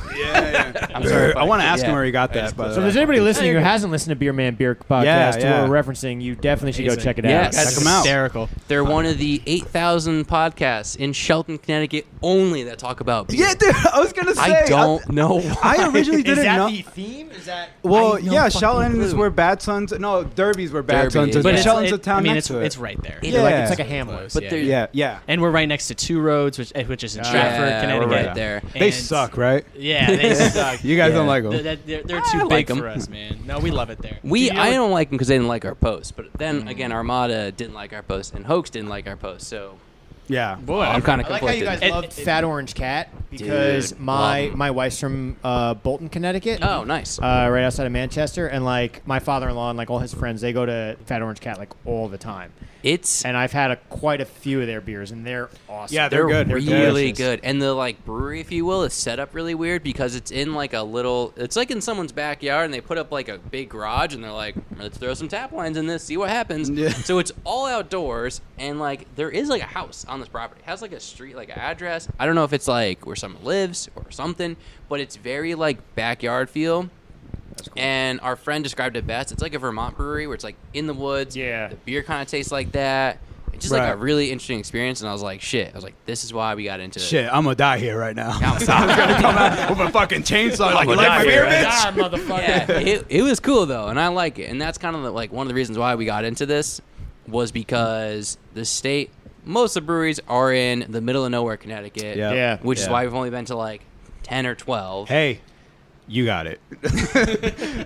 I'm sorry. I want to ask him Yeah. where he got that. By the So if way. there's anybody listening who hasn't listened to Beer Man Beer podcast Yeah. who we're referencing, you definitely should go Amazing. check it out. Yes. Check 'em out. Hysterical. They're one of the 8,000 podcasts in Shelton, Connecticut, only that talk about beer. Yeah, dude. I was gonna say. I don't know. I originally Is didn't that know. the theme? Is that Well, I have no yeah, fucking Shelton is clue. where Bad Sons. No, Derby's where Bad Derby Sons is, is. but But it's- Shelton's a town I mean, next to it. it's right there. Yeah. like Yeah. it's like a hamlet? But they're- Yeah. And we're right next to Two Roads, which is in Stratford, Yeah, Connecticut. we're right there. They And- suck, right? Yeah, they suck. You guys Yeah. don't like them. They're I too like big 'em. for us, man. No, we love it there. I don't like them because they didn't like our post. But then again, Armada didn't like our post, and Hoax didn't like our post. So Yeah. Boy, I'm kind of I like how you conflicted. guys loved Fat Orange Cat because Dude, my love 'em. my wife's from Bolton, Connecticut. Oh, nice. Right outside of Manchester, and like my father-in-law and like all his friends, they go to Fat Orange Cat like all the time. It's And I've had quite a few of their beers, and they're awesome. Yeah, they're good. They're They're really delicious. good. And the like brewery, if you will, is set up really weird because it's in like a little. It's like in someone's backyard, and they put up like a big garage, and they're like, "Let's throw some tap lines in this, see what happens." Yeah. So it's all outdoors, and like there is like a house on this property. It has like a street, like an address. I don't know if it's like where someone lives or something, but it's very like backyard feel. And our friend described it best. It's like a Vermont brewery where it's like in the woods. Yeah. The beer kind of tastes like that. It's just like Right. a really interesting experience. And I was like, shit. I was like, this is why we got into it. Shit, I'm gonna die here right now. I'm I'm gonna come out with a fucking chainsaw. Like, you like my beer, bitch? motherfucker. Yeah, it was cool though, and I like it. And that's kind of like one of the reasons why we got into this was because the state, most of the breweries are in the middle of nowhere, Connecticut. Yeah. Yeah. Which is Yeah. why we've only been to like 10 or 12. Hey, you got it.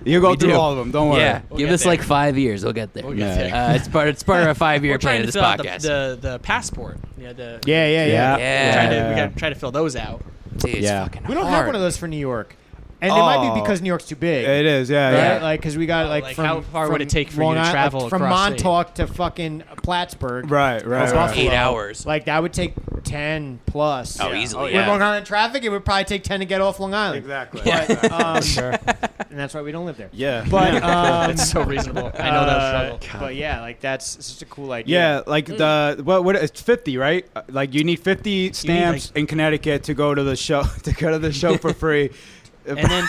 You go We through do. all of them. Don't worry. Yeah, give get us there. like 5 years. We'll get there. We'll get there. It's part of our 5-year We're plan trying of to this fill out podcast. the passport. Yeah, the Yeah. Yeah. Yeah. we gotta try to fill those out. Dude, it's Yeah. fucking We don't hard. have one of those for New York, and it might Oh. be because New York's too big. It is. Yeah. Right? Yeah. Like, because we got like, like, from how far from would it take for you Long to Island- travel from across state? Montauk to fucking Plattsburgh? Right. Right. Buffalo. Right. 8 hours. Like that would take 10 plus. Oh, easily, With yeah. Long Island traffic, it would probably take 10 to get off Long Island. Exactly. But, and that's why we don't live there. Yeah. But It's so reasonable. I know that struggle. But yeah, like that's such a cool idea. Yeah, like what it's 50, right? Like you need 50 stamps in Connecticut to go to the show for free. And then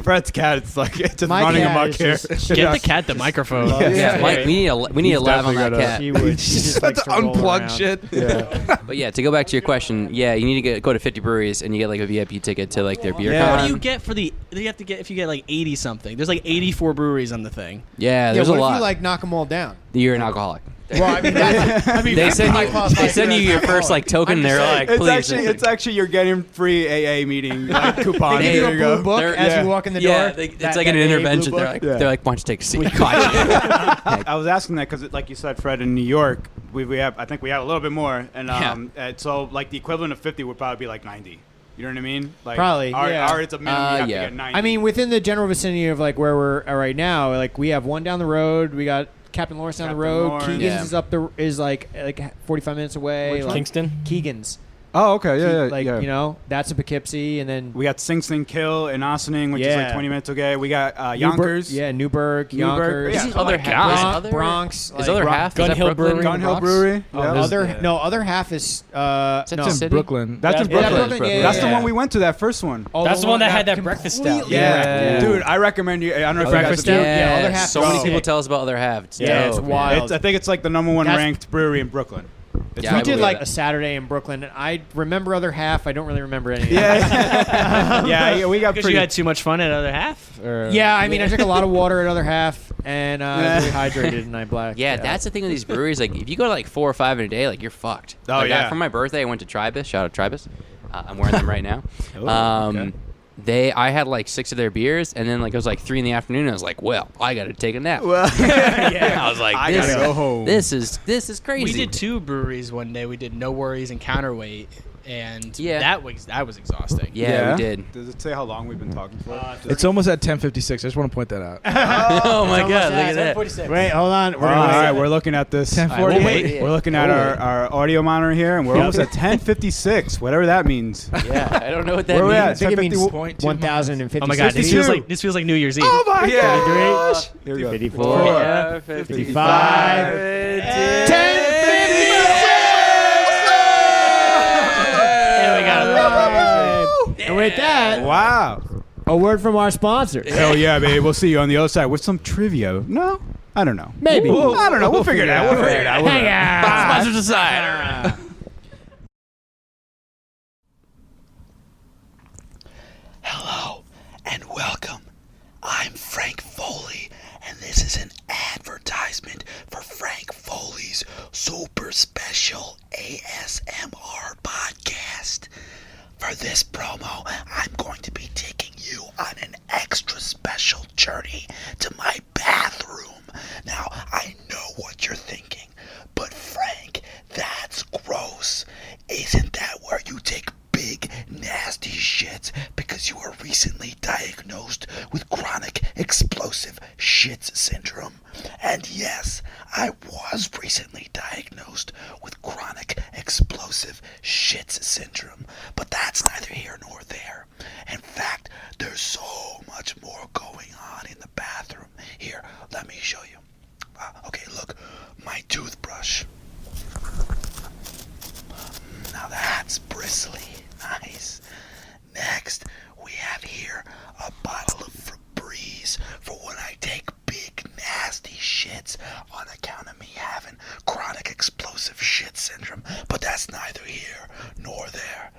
Fred's cat, it's like it's just My running cat amok is here. just- Get the cat the microphone. Yeah, Mike, we need a lab on that cat. She would. She just likes to roll Unplug around. shit. Yeah. But yeah, to go back to your question, yeah, you need to go to 50 breweries and you get like a VIP ticket to like their beer Yeah. What con. do you get for the? You have to get if you get like 80 something. There's like 84 breweries on the thing. Yeah, Yeah, there's what a if lot. you like knock them all down? You're an alcoholic. Well, I mean, They send you your first like token. They're like, please. It's actually you're getting free AA meeting like, coupon. They give you There a you blue go. book They're- as yeah. you walk in the door. Yeah, it's like an intervention. They're like, Yeah. why don't you take a seat? I was asking that because, like you said, Fred, in New York, we have I think we have a little bit more, and so like the equivalent of 50 would probably be like 90. You know what I mean? Like Probably, yeah. Our it's a minimum. You have to get 90. I mean, within the general vicinity of like where we're at right now, like we have one down the road. We got Captain Lawrence down the Captain road. Lawrence. Keegan's Yeah. is up the is like 45 minutes away. Which one? Like, Kingston? Keegan's. oh, okay, yeah, Like yeah. you know, that's in Poughkeepsie, and then We got Sing Sing Kill in Ossining, which is like Yeah. 20 minutes away. We got Yonkers. Yeah, Newburgh, Yonkers. Yeah. Isn't other half? Bronx. Is other half? Gun is that Hill Brooklyn? Brewery. Gun Hill Bronx? Brewery. Oh, Yeah. other half is that no, the city? Brooklyn. That's in Yeah, Brooklyn. Brooklyn, yeah, That's the yeah. one we went to. That first one. Oh, That's the one that had that breakfast stout. completely Yeah. wrecked. Dude, I recommend you. I don't know if you guys breakfast have stout? been. Yeah, other half So is many sick. people tell us about other half. It's Yeah, dope, it's man. wild. I think it's like the number one That's- ranked brewery in Brooklyn. It's Yeah, We I did believe like that. a Saturday in Brooklyn, and I remember other half. I don't really remember any. yeah, we got Because pretty. you had too much fun at other half. Or? Yeah, I mean, I took a lot of water at other half, and I was really hydrated, and I blacked. Yeah, out. that's the thing with these breweries. Like, if you go to like 4 or 5 in a day, like you're fucked. Oh, Like, yeah. for my birthday, I went to Tribus. Shout out Tribus. I'm wearing them right now. okay. I had like 6 of their beers, and then like it was like 3 in the afternoon. And I was like, well, I got to take a nap. Well, I was like, I this, gotta go home. this is crazy. We did 2 breweries one day. We did No Worries and Counterweight, and Yeah. that was exhausting. Yeah, we did. Does it say how long we've been talking for? It's almost at 10:56. I just want to point that out. Oh my god, look at that. Wait, hold on. We're all gonna right, wait. we're looking at this. 10:48. wait. We're looking at our audio monitor here, and we're almost at 10:56, whatever that means. Yeah, I don't know what that Where we means. at? I think it means 10:50. 1,050. Oh my god, this 52. feels like New Year's Eve. Oh my Yeah. gosh! Here we go. 54. Yeah, 55. 10. And we got And with that, Wow. a word from our sponsor. Hell yeah, baby. We'll see you on the other side with some trivia. No? I don't know. Maybe. I don't know. We'll figure it out. We'll figure it out. Hang on. Sponsors aside. Hello and welcome. I'm Frank Foley, and this is an advertisement for Frank Foley's super special ASMR podcast. For this promo, I'm going to be taking you on an extra special journey to my bathroom. Now, I know what you're thinking, but Frank, that's gross. Isn't that where you take big, nasty shits because you were recently diagnosed with chronic explosive shits syndrome? And yes, I was recently diagnosed with chronic explosive shits syndrome, but that's neither here nor there. In fact, there's so much more going on in the bathroom. Here, let me show you. Okay, look, my toothbrush. Now that's bristly. Nice. Next, we have here a bottle of Febreze for when I take big, nasty shits on account of me having chronic explosive shit syndrome. But that's neither here nor there.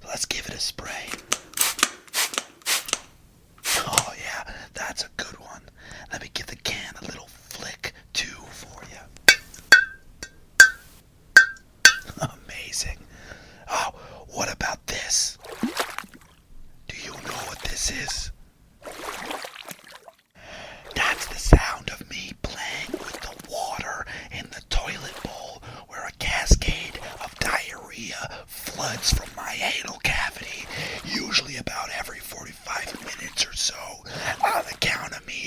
Let's give it a spray. Oh yeah, that's a good one. Let me give the can a little flick too for you. Amazing. Oh, what about this? Do you know what this is? That's the sound of me playing with the water in the toilet bowl where a cascade of diarrhea floods from my anal cavity, usually about every 45 minutes or so, on account of me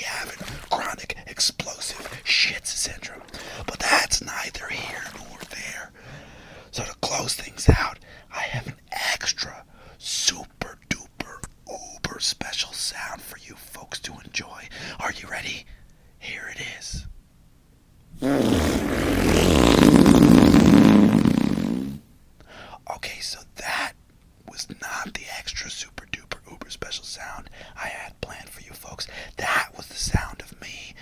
Ready? Here it is. Okay, so that was not the extra super duper uber special sound I had planned for you folks. That was the sound of me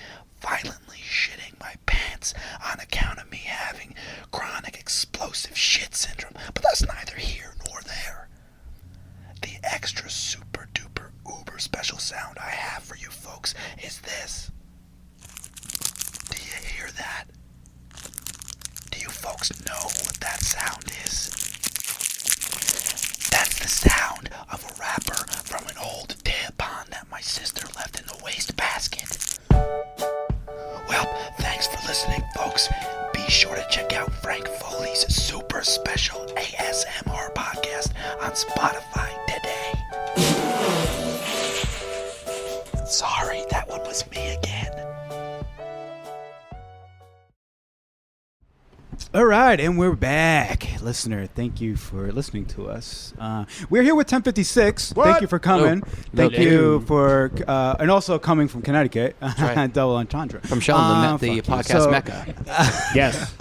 violently shitting my pants on account of me having chronic explosive shit syndrome. But that's neither here nor there. The extra super duper uber special sound I have for you folks is this. Do you hear that? Do you folks know what that sound is? That's the sound of a wrapper from an old tampon that my sister left in the wastebasket. Well, thanks for listening, folks. Be sure to check out Frank Foley's super special ASMR podcast on Spotify today. Sorry, that one was me again. All right, and we're back. Listener, thank you for listening to us. We're here with 1056. What? Thank you for coming. Thank Hello. you for, and also coming from Connecticut. right. Double entendre. From Sheldon, the fuck you. podcast So- Mecca. Yes.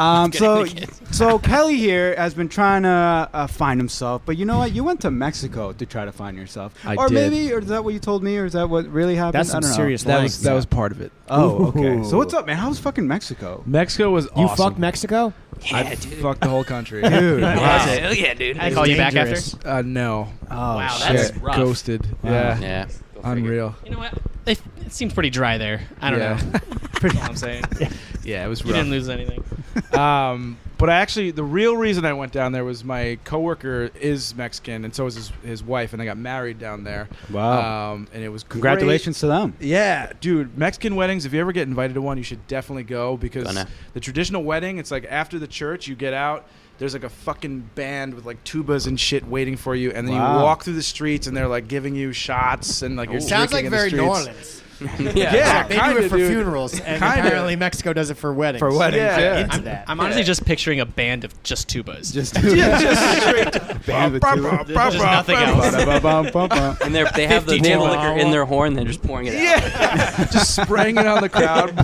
So Kelly here has been trying to find himself, but you know what? You went to Mexico to try to find yourself. I or did. maybe, or is that what you told me, or is that what really happened? That's I some don't know. serious That lengths. was part of it. Oh, okay. So Ooh. what's up, man? How's fucking Mexico? Mexico was You awesome. fucked Mexico? I fucked the whole country. Dude. Wow. Hell yeah, dude. I call you back after. Dangerous. No. Oh, Wow, shit. that's rough. Ghosted. Wow. Yeah. Yeah. Unreal. You know what? It seems pretty dry there. I don't Yeah. know. That's all I'm saying. Yeah, it was You rough. didn't lose anything. But the real reason I went down there was my coworker is Mexican, and so is his wife, and they got married down there. Wow. And it was Congratulations to them. great. Yeah, dude. Mexican weddings, if you ever get invited to one, you should definitely go because Gonna. the traditional wedding, it's like after the church, you get out. There's like a fucking band with like tubas and shit waiting for you, and then Wow. you walk through the streets, and they're like giving you shots, and like you're Sounds drinking like in the very New streets. Orleans. Yeah, They do kinda, it for dude. funerals, and Kinda. apparently Mexico does it for weddings. For weddings, yeah. Into I'm, that. I'm honestly just picturing a band of just tubas. Just Band with tuba. Just nothing else. And they have the 52 table liquor hour. in their horn. They're just pouring it out. Yeah, just spraying it on the crowd.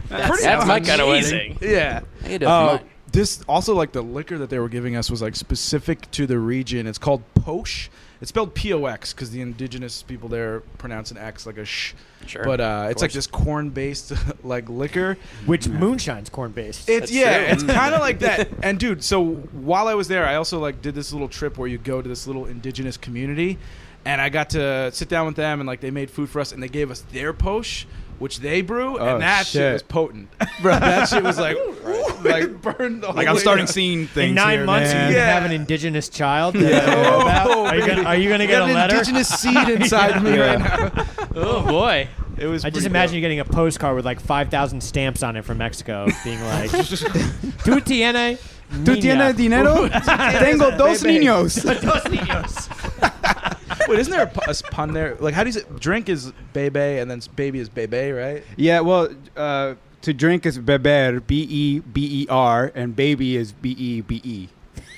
That's my kind of wedding. amazing. Yeah. I could do it for mine. This also like the liquor that they were giving us was like specific to the region. It's called Posh. It's spelled P-O-X because the indigenous people there pronounce an X like a sh. Sure. But it's like this corn-based like liquor. Which moonshine's corn-based. It's That's yeah, true. it's kind of like that. And dude, so while I was there, I also like did this little trip where you go to this little indigenous community, and I got to sit down with them and like they made food for us and they gave us their posh, which they brew, Oh, and that shit shit. was potent. Bro, that shit was like like burned the whole Like I'm way starting down. seeing things In 9 here, months, man. you Yeah. have an indigenous child. That I don't know about? Are you gonna get Got a an letter? indigenous seed inside me right now. Oh boy. It was. I just pretty imagine you dope. getting a postcard with like 5,000 stamps on it from Mexico, being like, "Tu tiene, ¿Tú tienes dinero? Tengo dos Bebe. niños. Dos niños." Wait, isn't there a pun there? Like, how do you say drink is bebe and then baby is bebe, right? Yeah, well, to drink is beber, B-E-B-E-R, and baby is B-E-B-E.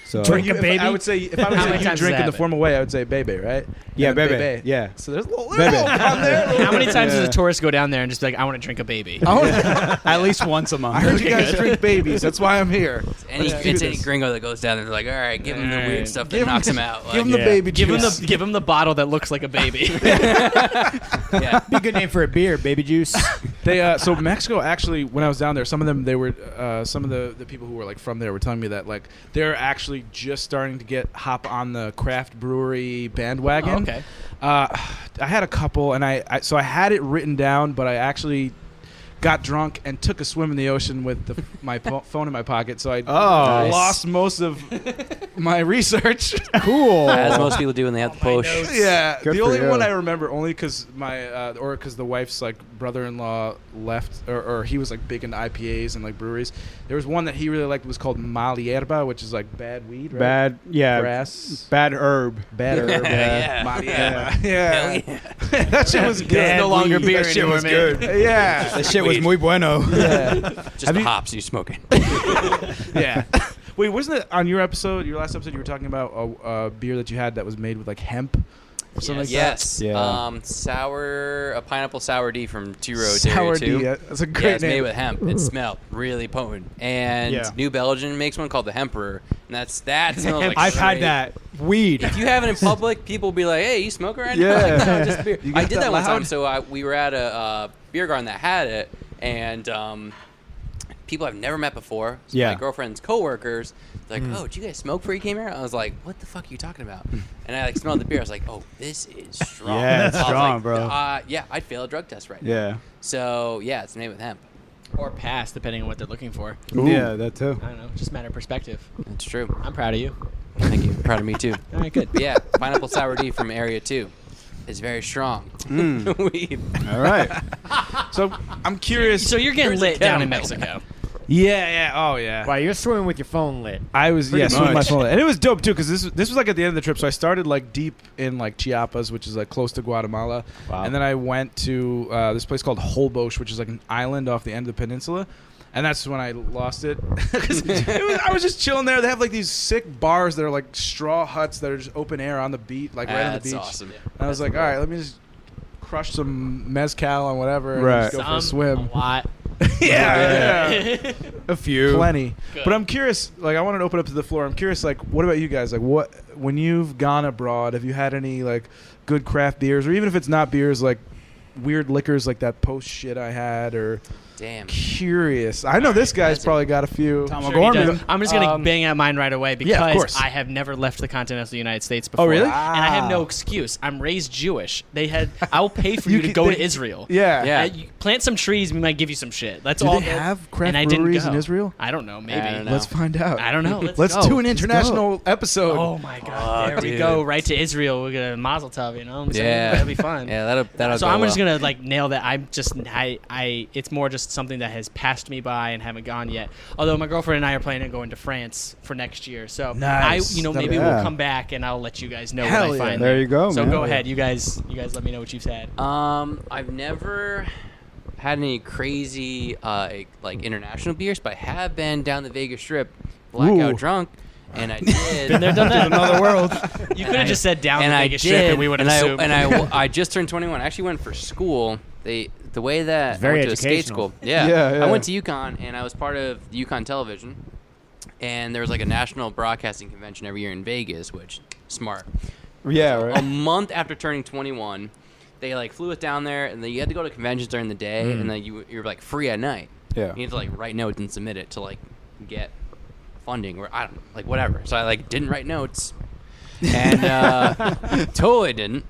So Drink a If baby? I would say if I would How say many you times drink has in the that formal way, I would say bebe, right? Yeah, And then bebe. Yeah. So there's a little Bebe. pun there. How many times Yeah. does a tourist go down there and just be like, I want to drink a baby? At least once a month. I heard you guys drink babies. That's why I'm here. It's any gringo that goes down there. They're like, all right, give him the weird stuff that Give knocks him- him out. Give him the baby Give him juice. the bottle that looks like a baby. Yeah. Be a good name for a beer, baby juice. They so Mexico actually when I was down there, some of them they were some of the people who were like from there were telling me that like they're actually just starting to hop on the craft brewery bandwagon. Oh, okay. I had a couple, and I had it written down, but I actually got drunk and took a swim in the ocean with my phone in my pocket, so I lost most of my research. Cool. As most people do when they have the posh. Yeah, Good the for only you. one I remember only because because the wife's like brother-in-law left, or he was like big into IPAs and like breweries. There was one that he really liked was called Mal Hierba, which is like bad weed, right? Bad, yeah. Grass. Bad herb. Bad herb. Yeah. Mal Yeah. Hierba. Yeah. Hell yeah. That shit was good. It's no longer beer That shit was anymore, good. Yeah. That shit was muy bueno. Just the hops you smoking. Yeah. Wait, wasn't it on your last episode, you were talking about a beer that you had that was made with like hemp? or something like Yes. Yeah. A pineapple sour D from Two Roads Sour Area 2. D, that's a great Yeah, it's name. made with hemp. It smelled really potent. And Yeah. New Belgium makes one called the Hemperor, and that smells like I've had straight- that weed. If you have it in public, people will be like, "Hey, you smoke right Yeah. now?" Like, no, just beer. You got I did that that one time. loud? So we were at a beer garden that had it, and people I've never met before. So Yeah. my girlfriend's coworkers, like, "Oh, did you guys smoke before you came here?" I was like, "What the fuck are you talking about?" And I like smelled the beer. I was like, "Oh, this is strong." Yeah, it's I was strong, like, bro. Yeah, I'd fail a drug test right now. Yeah. So yeah, it's made with hemp. Or pass, depending on what they're looking for. Yeah, that too. I don't know. Just a matter of perspective. That's true. I'm proud of you. Thank you. Proud of me too. All right, good. But yeah, pineapple sour D from Area 2 is very strong. Weed. All right. So I'm curious. So you're getting Where's the lit down in kettle? Mexico. Yeah. Oh yeah. Wow, you're swimming with your phone lit. I was Pretty with my much. phone, and it was dope too because this was like at the end of the trip. So I started like deep in like Chiapas, which is like close to Guatemala, Wow. and then I went to this place called Holbox, which is like an island off the end of the peninsula. And that's when I lost it. 'Cause I was just chilling there. They have like these sick bars that are like straw huts that are just open air on the beach, like right on the That's beach. awesome. And I was like, all right, let me just crush some mezcal and whatever, and Right. just go for a Some, swim. a lot. Yeah. A few. Plenty. Good. But I'm curious, like I wanted to open up to the floor. I'm curious, like, what about you guys? Like, what when you've gone abroad, have you had any like good craft beers, or even if it's not beers, like weird liquors like that post shit I had, or Damn. curious. I know this guy's probably got a few. Sure he does. I'm just going to bang out mine right away because Yeah, of course. I have never left the continental United States before. Oh, really? And I have no Wow. excuse. I'm raised Jewish. I will pay for you to could- go to Israel. Yeah. Yeah. You plant some trees, we might give you some shit. That's Do all. they have craft and I didn't breweries in go. Israel? I don't know. Maybe. I don't know. Let's find out. I don't know. Let's go. do an international episode. Oh my god! There we dude. go. Right to Israel. We're gonna Mazel Tov. You know. What I'm saying? Yeah. That'll be fun. Yeah, that'll So go I'm well. just gonna like nail that. I it's more just something that has passed me by and haven't gone yet. Although my girlfriend and I are planning on going to France for next year. So Nice. maybe Yeah. we'll come back and I'll let you guys know Hell what yeah. I find. There you go, So man. go ahead, you guys let me know what you've had. I've never had any crazy like international beers, but I have been down the Vegas Strip, blackout Ooh. drunk, and I did. Been there, done that. Another world. You could have just said down and the I Vegas did, Strip and we would have assumed. I just turned 21. I actually went for school. The way that very I went to a skate educational. school. Yeah. Yeah. I went to UConn and I was part of the UConn Television, and there was like a national broadcasting convention every year in Vegas, which smart. Yeah, A right. month after turning 21, they like flew us down there, and then you had to go to conventions during the day, and then you're like free at night. Yeah. You had to like write notes and submit it to like get funding, or I don't know, like whatever. So I like didn't write notes, and totally didn't.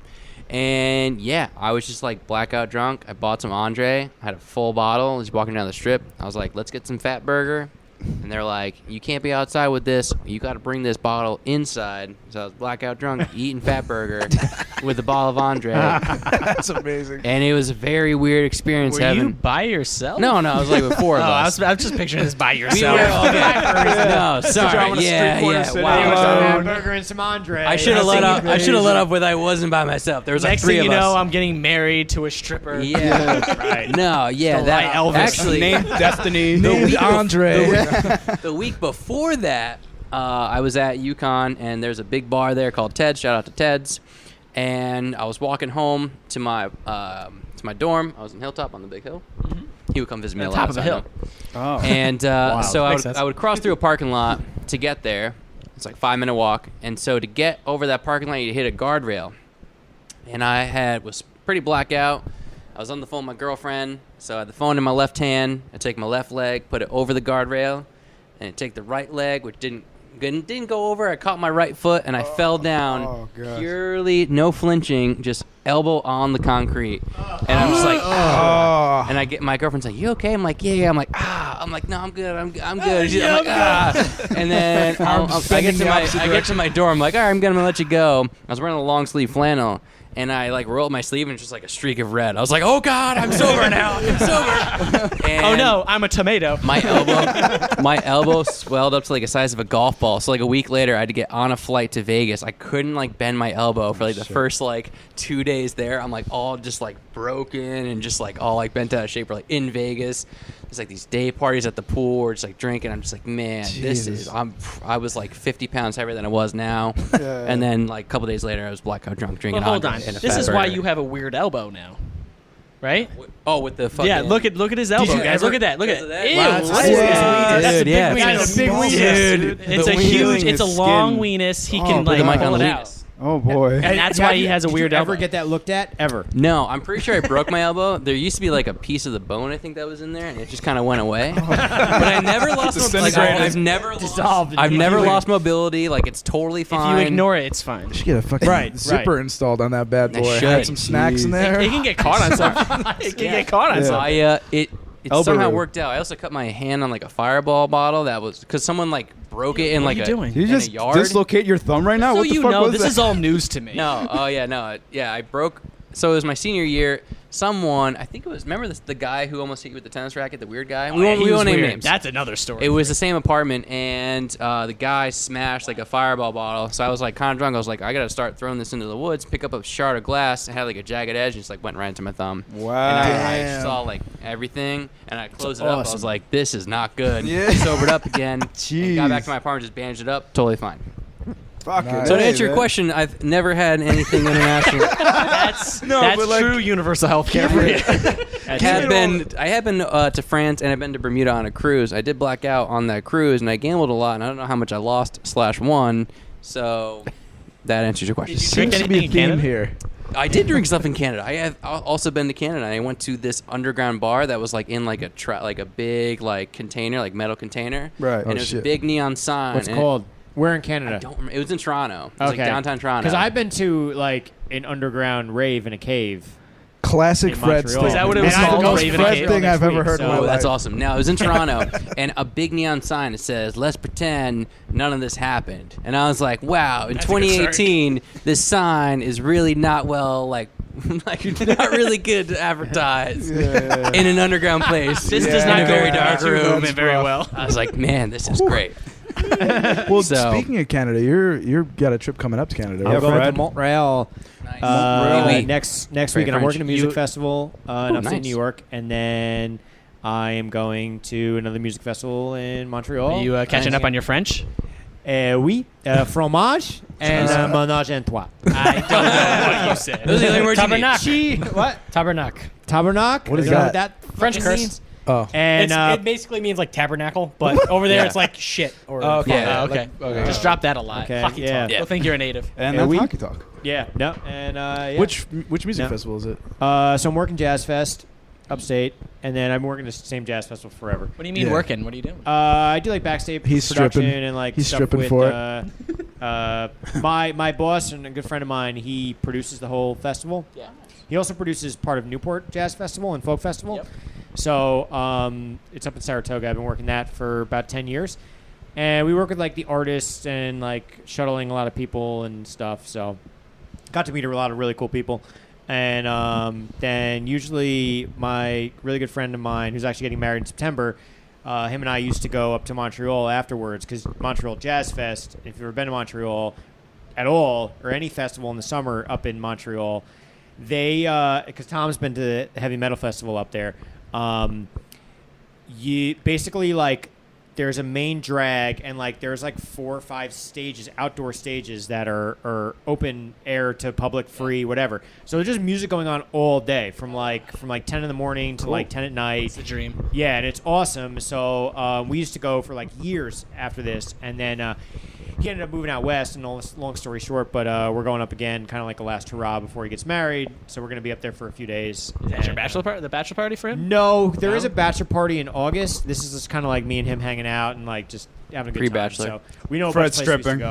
And yeah, I was just like blackout drunk. I bought some Andre. I had a full bottle. Just walking down the strip. I was like, let's get some Fat Burger. And they're like, you can't be outside with this. You got to bring this bottle inside. So I was blackout drunk, eating Fat Burger with a bottle of Andre. That's amazing. And it was a very weird experience. Were having you by yourself? No, I was like with four of Oh, I us. was just picturing this by We yourself. were all No, sorry. Yeah. Wow. Burger and some Andre. I should have let up. I should have let up with I wasn't by myself. There was like Next three thing you of us. know, I'm getting married to a stripper. Yeah. Right. No, yeah, The that right Elvis. actually Named Destiny. Named Andre. the week before that, I was at UConn, and there's a big bar there called Ted's. Shout out to Ted's. And I was walking home to my dorm. I was in Hilltop on the big hill. He would come visit me On a the lot. top of the I hill. know. Oh. And so Makes sense. I would cross through a parking lot to get there. It's like a 5-minute walk. And so to get over that parking lot, you hit a guardrail. And was pretty blackout. I was on the phone with my girlfriend. So I had the phone in my left hand. I take my left leg, put it over the guardrail, and I take the right leg, which didn't go over. I caught my right foot, and I fell down. gosh. Purely no flinching, just elbow on the concrete. And I'm just like, Oh. and I get my girlfriend's like, "You okay?" I'm like, "Yeah." I'm like, I'm like, "No, I'm good. I'm good." She's I'm like, And then I get to my door. I'm like, "All right, I'm gonna let you go." I was wearing a long sleeve flannel, and I like rolled my sleeve and it's just like a streak of red. I was like, oh God, I'm sober now. I'm sober. And Oh no, I'm a tomato. my elbow swelled up to like a size of a golf ball. So like a week later, I had to get on a flight to Vegas. I couldn't like bend my elbow for like the first like 2 days there. I'm like all just like broken and just like all like bent out of shape. We're like in Vegas. There's like these day parties at the pool. We're just like drinking. I'm just like, man, I was like 50 pounds heavier than I was now. And then like a couple days later, I was blackout drunk drinking. Well, hold on. in a This fat is why burger. you have a weird elbow now, right? Oh, with the fucking... Yeah, look at his elbow, guys. Look at that. Look at that. Ew, Wow, what is this? That's a big yeah. weenus. That's a big weenus. Dude, it's a The huge. weenus It's a is long skin. weenus. He Oh, can put like the mic pull on it the out. weenus. Oh boy. And that's why he has a weird Did you elbow. ever get that looked at? Ever? No, I'm pretty sure I broke my elbow. There used to be like a piece of the bone, I think that was in there, and it just kind of went away. But I never lost mobility. Like, I've never Dissolved. I've never lost mobility. Like it's totally fine. If you ignore it, it's fine. You should get a fucking zipper installed on that bad I boy. should. Have some snacks in there. It can get caught on something. It can get caught on something. It Elbow somehow root. worked out. I also cut my hand on like a Fireball bottle that was because someone like broke it in What like are you doing? Did you in just a yard. dislocate your thumb right now? So What the you fuck know, was this that? is all news to me. No, oh yeah, no, yeah. I broke. So it was my senior year. Someone, I think it was. Remember the guy who almost hit you with the tennis racket, the weird guy. Oh, yeah, he we was won't name weird. names. That's another story. It was the same apartment, and the guy smashed like a Fireball bottle. So I was like kind of drunk. I was like, I gotta start throwing this into the woods. Pick up a shard of glass. It had like a jagged edge, and just like went right into my thumb. Wow. And I saw like everything, and I closed it up. I was awesome. like, this is not good. Yeah. Sobered up again. Jeez. Got back to my apartment, just bandaged it up. Totally fine. Fuck it. So to Hey, answer your man. question, I've never had anything international. That's but, like, true universal health care for you. I have been to France and I've been to Bermuda on a cruise. I did black out on that cruise and I gambled a lot and I don't know how much I lost/won. So that answers your question. Drink Seems to be a anything in theme Canada? here. I did drink stuff in Canada. I have also been to Canada. I went to this underground bar that was like in like a big like container, like metal container. Right. And Oh, it was a shit. big neon sign. What's it and called? Where in I Canada? don't remember. It was in Toronto. It was like downtown Toronto. Because I've been to like an underground rave in a cave. Classic In Fred Montreal. stuff. Is that what it And was I called? go Rave in a Fred cave? thing next I've ever week, heard in my Oh, life. that's awesome. No, it was in Toronto, and a big neon sign that says, let's pretend none of this happened. And I was like, wow, in That's a good start. 2018, this sign is really not well, like not really good to advertise in an underground place. This in does a not go very with dark our room. room very well. I was like, man, this is great. Well, So- speaking of Canada, you're got a trip coming up to Canada. I'm right? going to Fred. Montreal Montreal. next Very week, and I'm working a French. music You- festival in upstate nice. New York, and then I am going to another music festival in Montreal. Are you catching up on your French? Oui, fromage and ménage en trois. I don't know what you said. Those are the only words you need. Tabernacle. What? Tabernacle. Tabernacle? What is You know that? French fucking curse. means? Oh. And It basically means like tabernacle, but over there Yeah. it's like shit. Or Okay. Yeah, Okay. okay. Just drop that a lot. Okay, Hockey yeah. talk. They'll think you're a native. And Yeah, that's we- hockey talk. yeah, no, and yeah. Which music No. festival is it? So I'm working Jazz Fest upstate, and then I'm working the same Jazz Festival forever. What do you mean Yeah. working? What are you doing? I do like backstage He's production stripping. and like He's stuff stripping with, for my boss and a good friend of mine. He produces the whole festival. Yeah. He also produces part of Newport Jazz Festival and Folk Festival. Yep. So it's up in Saratoga. I've been working that for about 10 years, and we work with like the artists and like shuttling a lot of people and stuff. So got to meet a lot of really cool people. And then usually my really good friend of mine who's actually getting married in September, him and I used to go up to Montreal afterwards because Montreal Jazz Fest, if you've ever been to Montreal at all or any festival in the summer up in Montreal, they, because Tom's been to the heavy metal festival up there, you basically like there's a main drag and like there's like 4 or 5 stages, outdoor stages that are open air to public, free, whatever. So there's just music going on all day from like 10 in the morning to like 10 at night. It's a dream. Yeah, and it's awesome. So we used to go for like years after this, and then he ended up moving out west. And long story short, but we're going up again, kind of like a last hurrah before he gets married. So we're gonna be up there for a few days. Is that your And, bachelor party? The bachelor party for him? No, there No? is a bachelor party in August. This is just kind of like me and him hanging out and like just having a good time. Pre-bachelor. So we know a Fred's bunch of places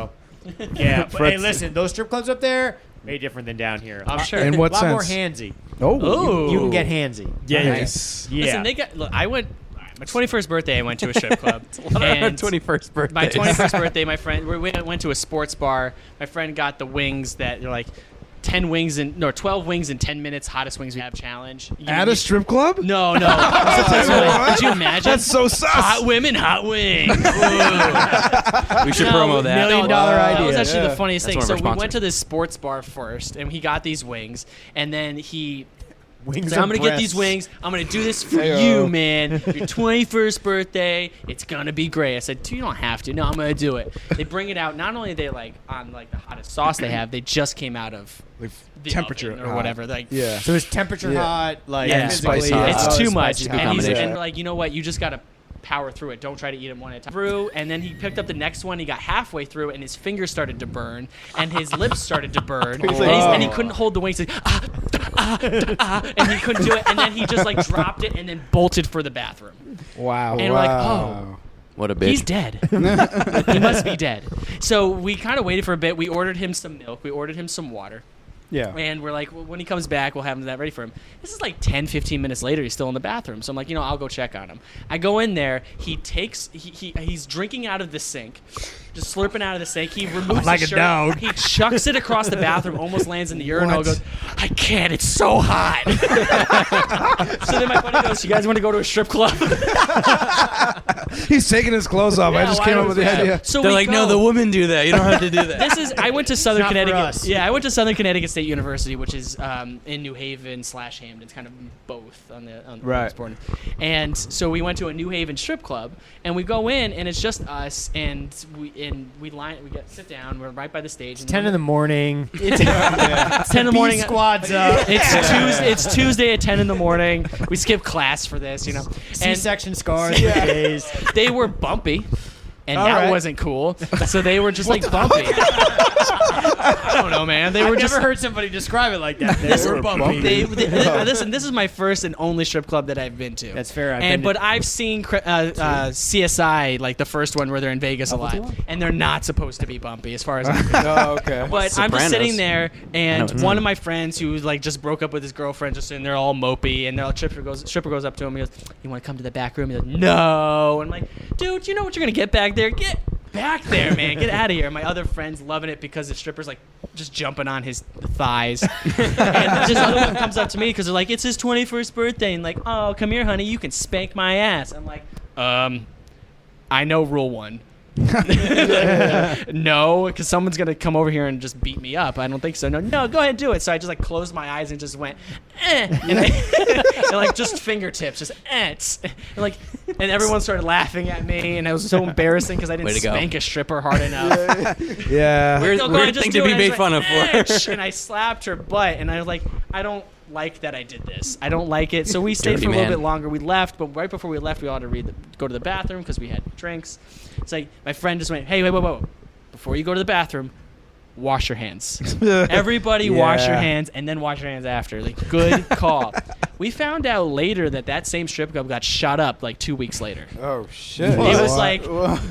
we stripping. should go. Yeah, but hey, Fred's- listen, those strip clubs up there way different than down here. I'm sure. In what a lot more sense? handsy. Oh. You can get handsy. Yeah, Nice. Yeah. Listen, they got. Look, I went. My 21st birthday, I went to a strip club. And 21st birthday. My 21st birthday, my friend, we went to a sports bar. My friend got the wings that are like 12 wings in 10 minutes, hottest wings we have challenge. At a strip club? No. Could you imagine? That's so sus. Hot women, hot wings. We should promo that. $1 million idea. That was actually the funniest That's thing. one of So our we sponsors. went to this sports bar first, and he got these wings, and then he. Wings So I'm and gonna get these breasts. wings. I'm gonna do this for you, man. Your 21st birthday. It's gonna be great. I said, you don't have to. No, I'm gonna do it. They bring it out. Not only are they like on like the hottest sauce they have, they just came out of the temperature oven or whatever. Like Yeah. So it's temperature hot, like Yeah. physically, Spicy hot. it's oh, too spicy much. hot. And he's combination. like, you know what? You just gotta power through it. Don't try to eat them one at a time. Through, and then he picked up the next one. He got halfway through, and his fingers started to burn, and his lips started to burn, and he couldn't hold the wings. He's like, and he couldn't do it. And then he just like dropped it, and then bolted for the bathroom. Wow. And we're like, oh. What a bitch. He's dead. He must be dead. So we kind of waited for a bit. We ordered him some milk. We ordered him some water. Yeah. And we're like, well, when he comes back, we'll have that ready for him. This is like 10, 15 minutes later. He's still in the bathroom. So I'm like, I'll go check on him. I go in there. He's drinking out of the sink, just slurping out of the sink. He removes Like his a shirt. dog. He chucks it across the bathroom, almost lands in the urinal. Goes, I can't. It's so hot. So then my buddy goes, you guys want to go to a strip club? He's taking his clothes off. I just came up with the idea. So They're we like, go. no, the women do that. You don't have to do that. I went to Southern not for Connecticut. us. Yeah, I went to Southern Connecticut State University, which is in New Haven / Hamden. It's kind of both on the Right. sport. And so we went to a New Haven strip club, and we go in, and it's just us, and we sit down. We're right by the stage. It's 10 in the morning. It's 10 in the morning. Squad's up. It's Tuesday at 10 in the morning. We skip class for this, And C-section scars for days. they were bumpy, and All that right. wasn't cool. So they were just like bumpy. I don't know, man. They were I've just never heard somebody describe it like that. This, They were bumpy. listen, this is my first and only strip club that I've been to. That's fair. But I've seen CSI, like the first one where they're in Vegas a lot, and they're not supposed to be bumpy, as far as I'm concerned. Oh, okay. But I'm just Sopranos. sitting there, and I know. one of my friends who like just broke up with his girlfriend, just sitting there all mopey, and the stripper goes up to him. He goes, "You want to come to the back room?" He goes, "No." And I'm like, "Dude, you know what you're gonna get back there? Get back there, man. Get out of here." My other friend's loving it because the stripper's like just jumping on his thighs. And this other one comes up to me because they're like, it's his 21st birthday. And like, oh, come here, honey. You can spank my ass. I'm like, I know rule 1. No, because someone's going to come over here and just beat me up. I don't think so. No, go ahead and do it. So I just like closed my eyes and just went, and, and like just fingertips, just and everyone started laughing at me, and it was so embarrassing because I didn't Way to go. spank a stripper hard enough. Yeah. Go ahead, Weird just thing do to it. be And I made was fun like, of for. and I slapped her butt, and I was like, I don't like that I did this. I don't like it. So we stayed Dirty for a little man. bit longer. We left, but right before we left, we all had to go to the bathroom because we had drinks. It's like my friend just went, "Hey, wait. Before you go to the bathroom, wash your hands. Everybody wash your hands and then wash your hands after." Like, good call. We found out later that same strip club got shut up like 2 weeks later. Oh shit! It was like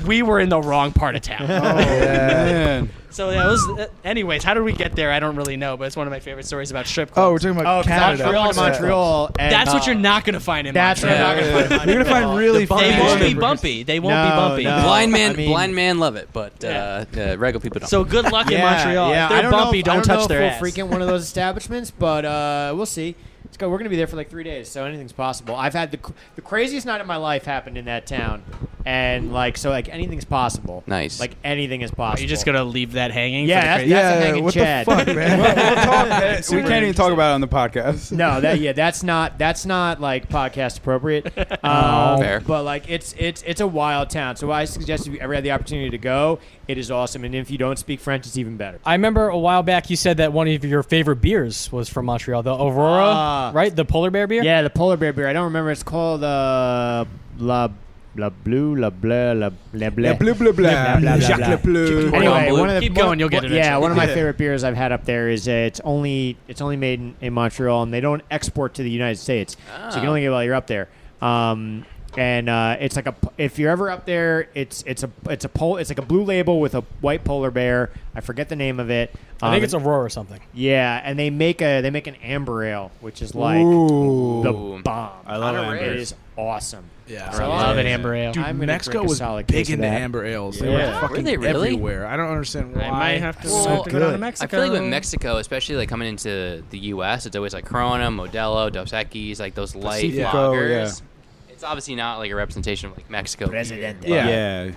we were in the wrong part of town. Oh man. So that was. Anyways, how did we get there? I don't really know, but it's one of my favorite stories about strip clubs. Oh, we're talking about Canada. Montreal. And, That's what you're not gonna find in That's Montreal. what you're not gonna find. You're gonna find really funny They won't be strippers. bumpy. They won't be bumpy. No. Blind I mean- man love it, but regular people don't. So good luck in Montreal. Yeah, If they're I don't bumpy, know, don't touch their know ass. if we'll frequent one of those establishments, but we'll see. Let's go. We're gonna be there for like 3 days, so anything's possible. I've had the craziest night of my life happened in that town, and like anything's possible. Nice. Like anything is possible. Are you just gonna leave that hanging? Yeah, for the that's- crazy- that's a hanging what Chad. the fuck, man? We can't even talk about it on the podcast. No, that's not like podcast appropriate. Fair. But like it's a wild town. So I suggest if you ever had the opportunity to go, it is awesome. And if you don't speak French, it's even better. I remember a while back you said that one of your favorite beers was from Montreal, the Aurora, right? The polar bear beer? Yeah, the polar bear beer. I don't remember. It's called La Blue, La Bleu, La Bleu. Yeah, blah blah blah. Blah, blah, Jacques blah. Le Bleu. Anyway, Blue. one of the Keep going, you'll get it Yeah, eventually. one of my favorite beers I've had up there is it's only made in Montreal, and they don't export to the United States, so you can only get it while you're up there. And it's like if you're ever up there, it's like a blue label with a white polar bear. I forget the name of it. I think it's Aurora or something. Yeah, and they make an amber ale, which is like Ooh. the bomb. I love Kinda amber. rare. It is awesome. Yeah, I love an amber ale. Dude, I'm gonna Mexico drink a was solid big case of into that. amber ales. Yeah. They were Were fucking they really? everywhere. I don't understand why. I might have to, So have to go down to good. Mexico. I feel like with Mexico, especially like coming into the U.S., it's always like Corona, Modelo, Dos Equis, like those light Pacifico, lagers. It's obviously not like a representation of like Mexico. Presidente. Yeah.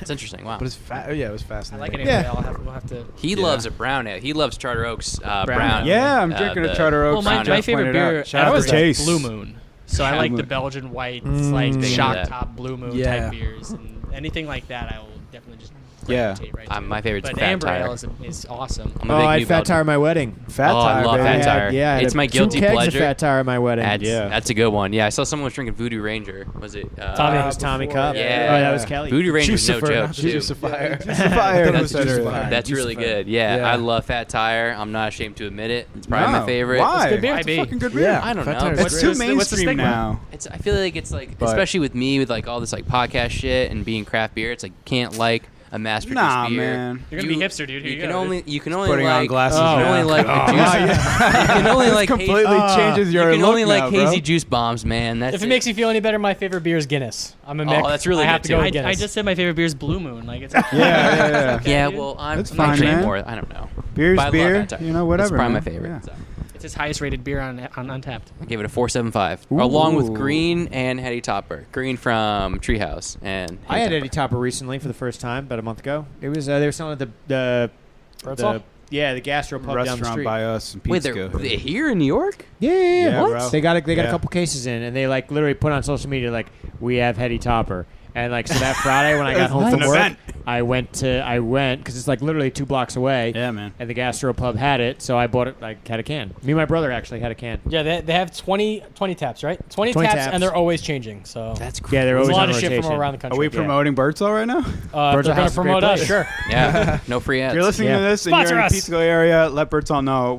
It's interesting. Wow. But it's it was I fascinating. like an amber ale. We'll have to. He loves a brown ale. He loves Charter Oak's brown. ale. Yeah, I'm drinking a Charter Oak. Well, my favorite beer Shout out was to Chase. Blue Moon. So I like the Belgian white, like Big into shock that. top Blue Moon Yeah. type beers, and anything like that, I will definitely just Yeah. gravitate right to. My favorite's But Fat amber Tire. ale is awesome. I'm a Oh, big I New had Fat Belgian. Tire at my wedding. Fat Oh, Tire, I love baby. Fat Tire. Yeah, I It's had my guilty 2 kegs pleasure. of Fat Tire at my wedding. That's a good one. Yeah, I saw someone was drinking Voodoo Ranger. Was it? Tommy was Tommy Cup. Yeah. Oh, that was Kelly. Voodoo Ranger's no Juicifer, joke, not too. Juicifer. That's really good. Yeah, Yeah. I love Fat Tire. I'm not ashamed to admit it. It's probably Wow. my favorite. Why? It's good beer. It's a IB. fucking good beer. Yeah. I don't Fat know. Tire's What's It's great. too the mainstream stigma? now. I feel like it's like, But- especially with me, with like all this like podcast shit and being craft beer, it's like can't like a mass produced Nah, beer. man. You're gonna be hipster, dude. Here You you can go. only Putting on like glasses you can now. only like the juice. You can only like completely changes your You can look only like now, bro. hazy juice bombs, man. That's If it makes you feel any better, my favorite beer is Guinness. I'm a mix. that's really I have good to go too. with Guinness. I just said my favorite beer is Blue Moon. Like it's Yeah. yeah, well, I'm That's I'm not fine, saying man. more. I don't know. Beer's But I love beer, Fat Tire. you know, whatever, That's probably man. my favorite. Yeah. So. It's his highest rated beer on Untapped. I gave it a 4.75, along with Ooh. Green and Hetty Topper. Green from Treehouse and I had Hetty Eddie Topper recently for the first time about a month ago. It was they were selling at the Birdsall? the Gastro pub down the Restaurant street. by us in Wait, Pisco. they're here in New York? Yeah, Yeah, bro. They got a Yeah. couple cases in, and they like literally put on social media like we have Hetty Topper, and like so that Friday when I got home It's from an work, event. I went because it's like literally 2 blocks away. Yeah, man. And the Gastro pub had it, so I bought it. Like had a can. Me and my brother actually had a can. Yeah, they have 20 taps, right? 20 20 taps, taps. and they're always changing. So That's Yeah, they're there's always a lot on of shit from rotation. around the country. Are we promoting Birdsall right now? If Birdsall they're gonna House is a great promote us, place. sure. Yeah, no free ads. If you're listening Yeah. to this and Sponsor you're in us. the Pisco area, let Birdsall know.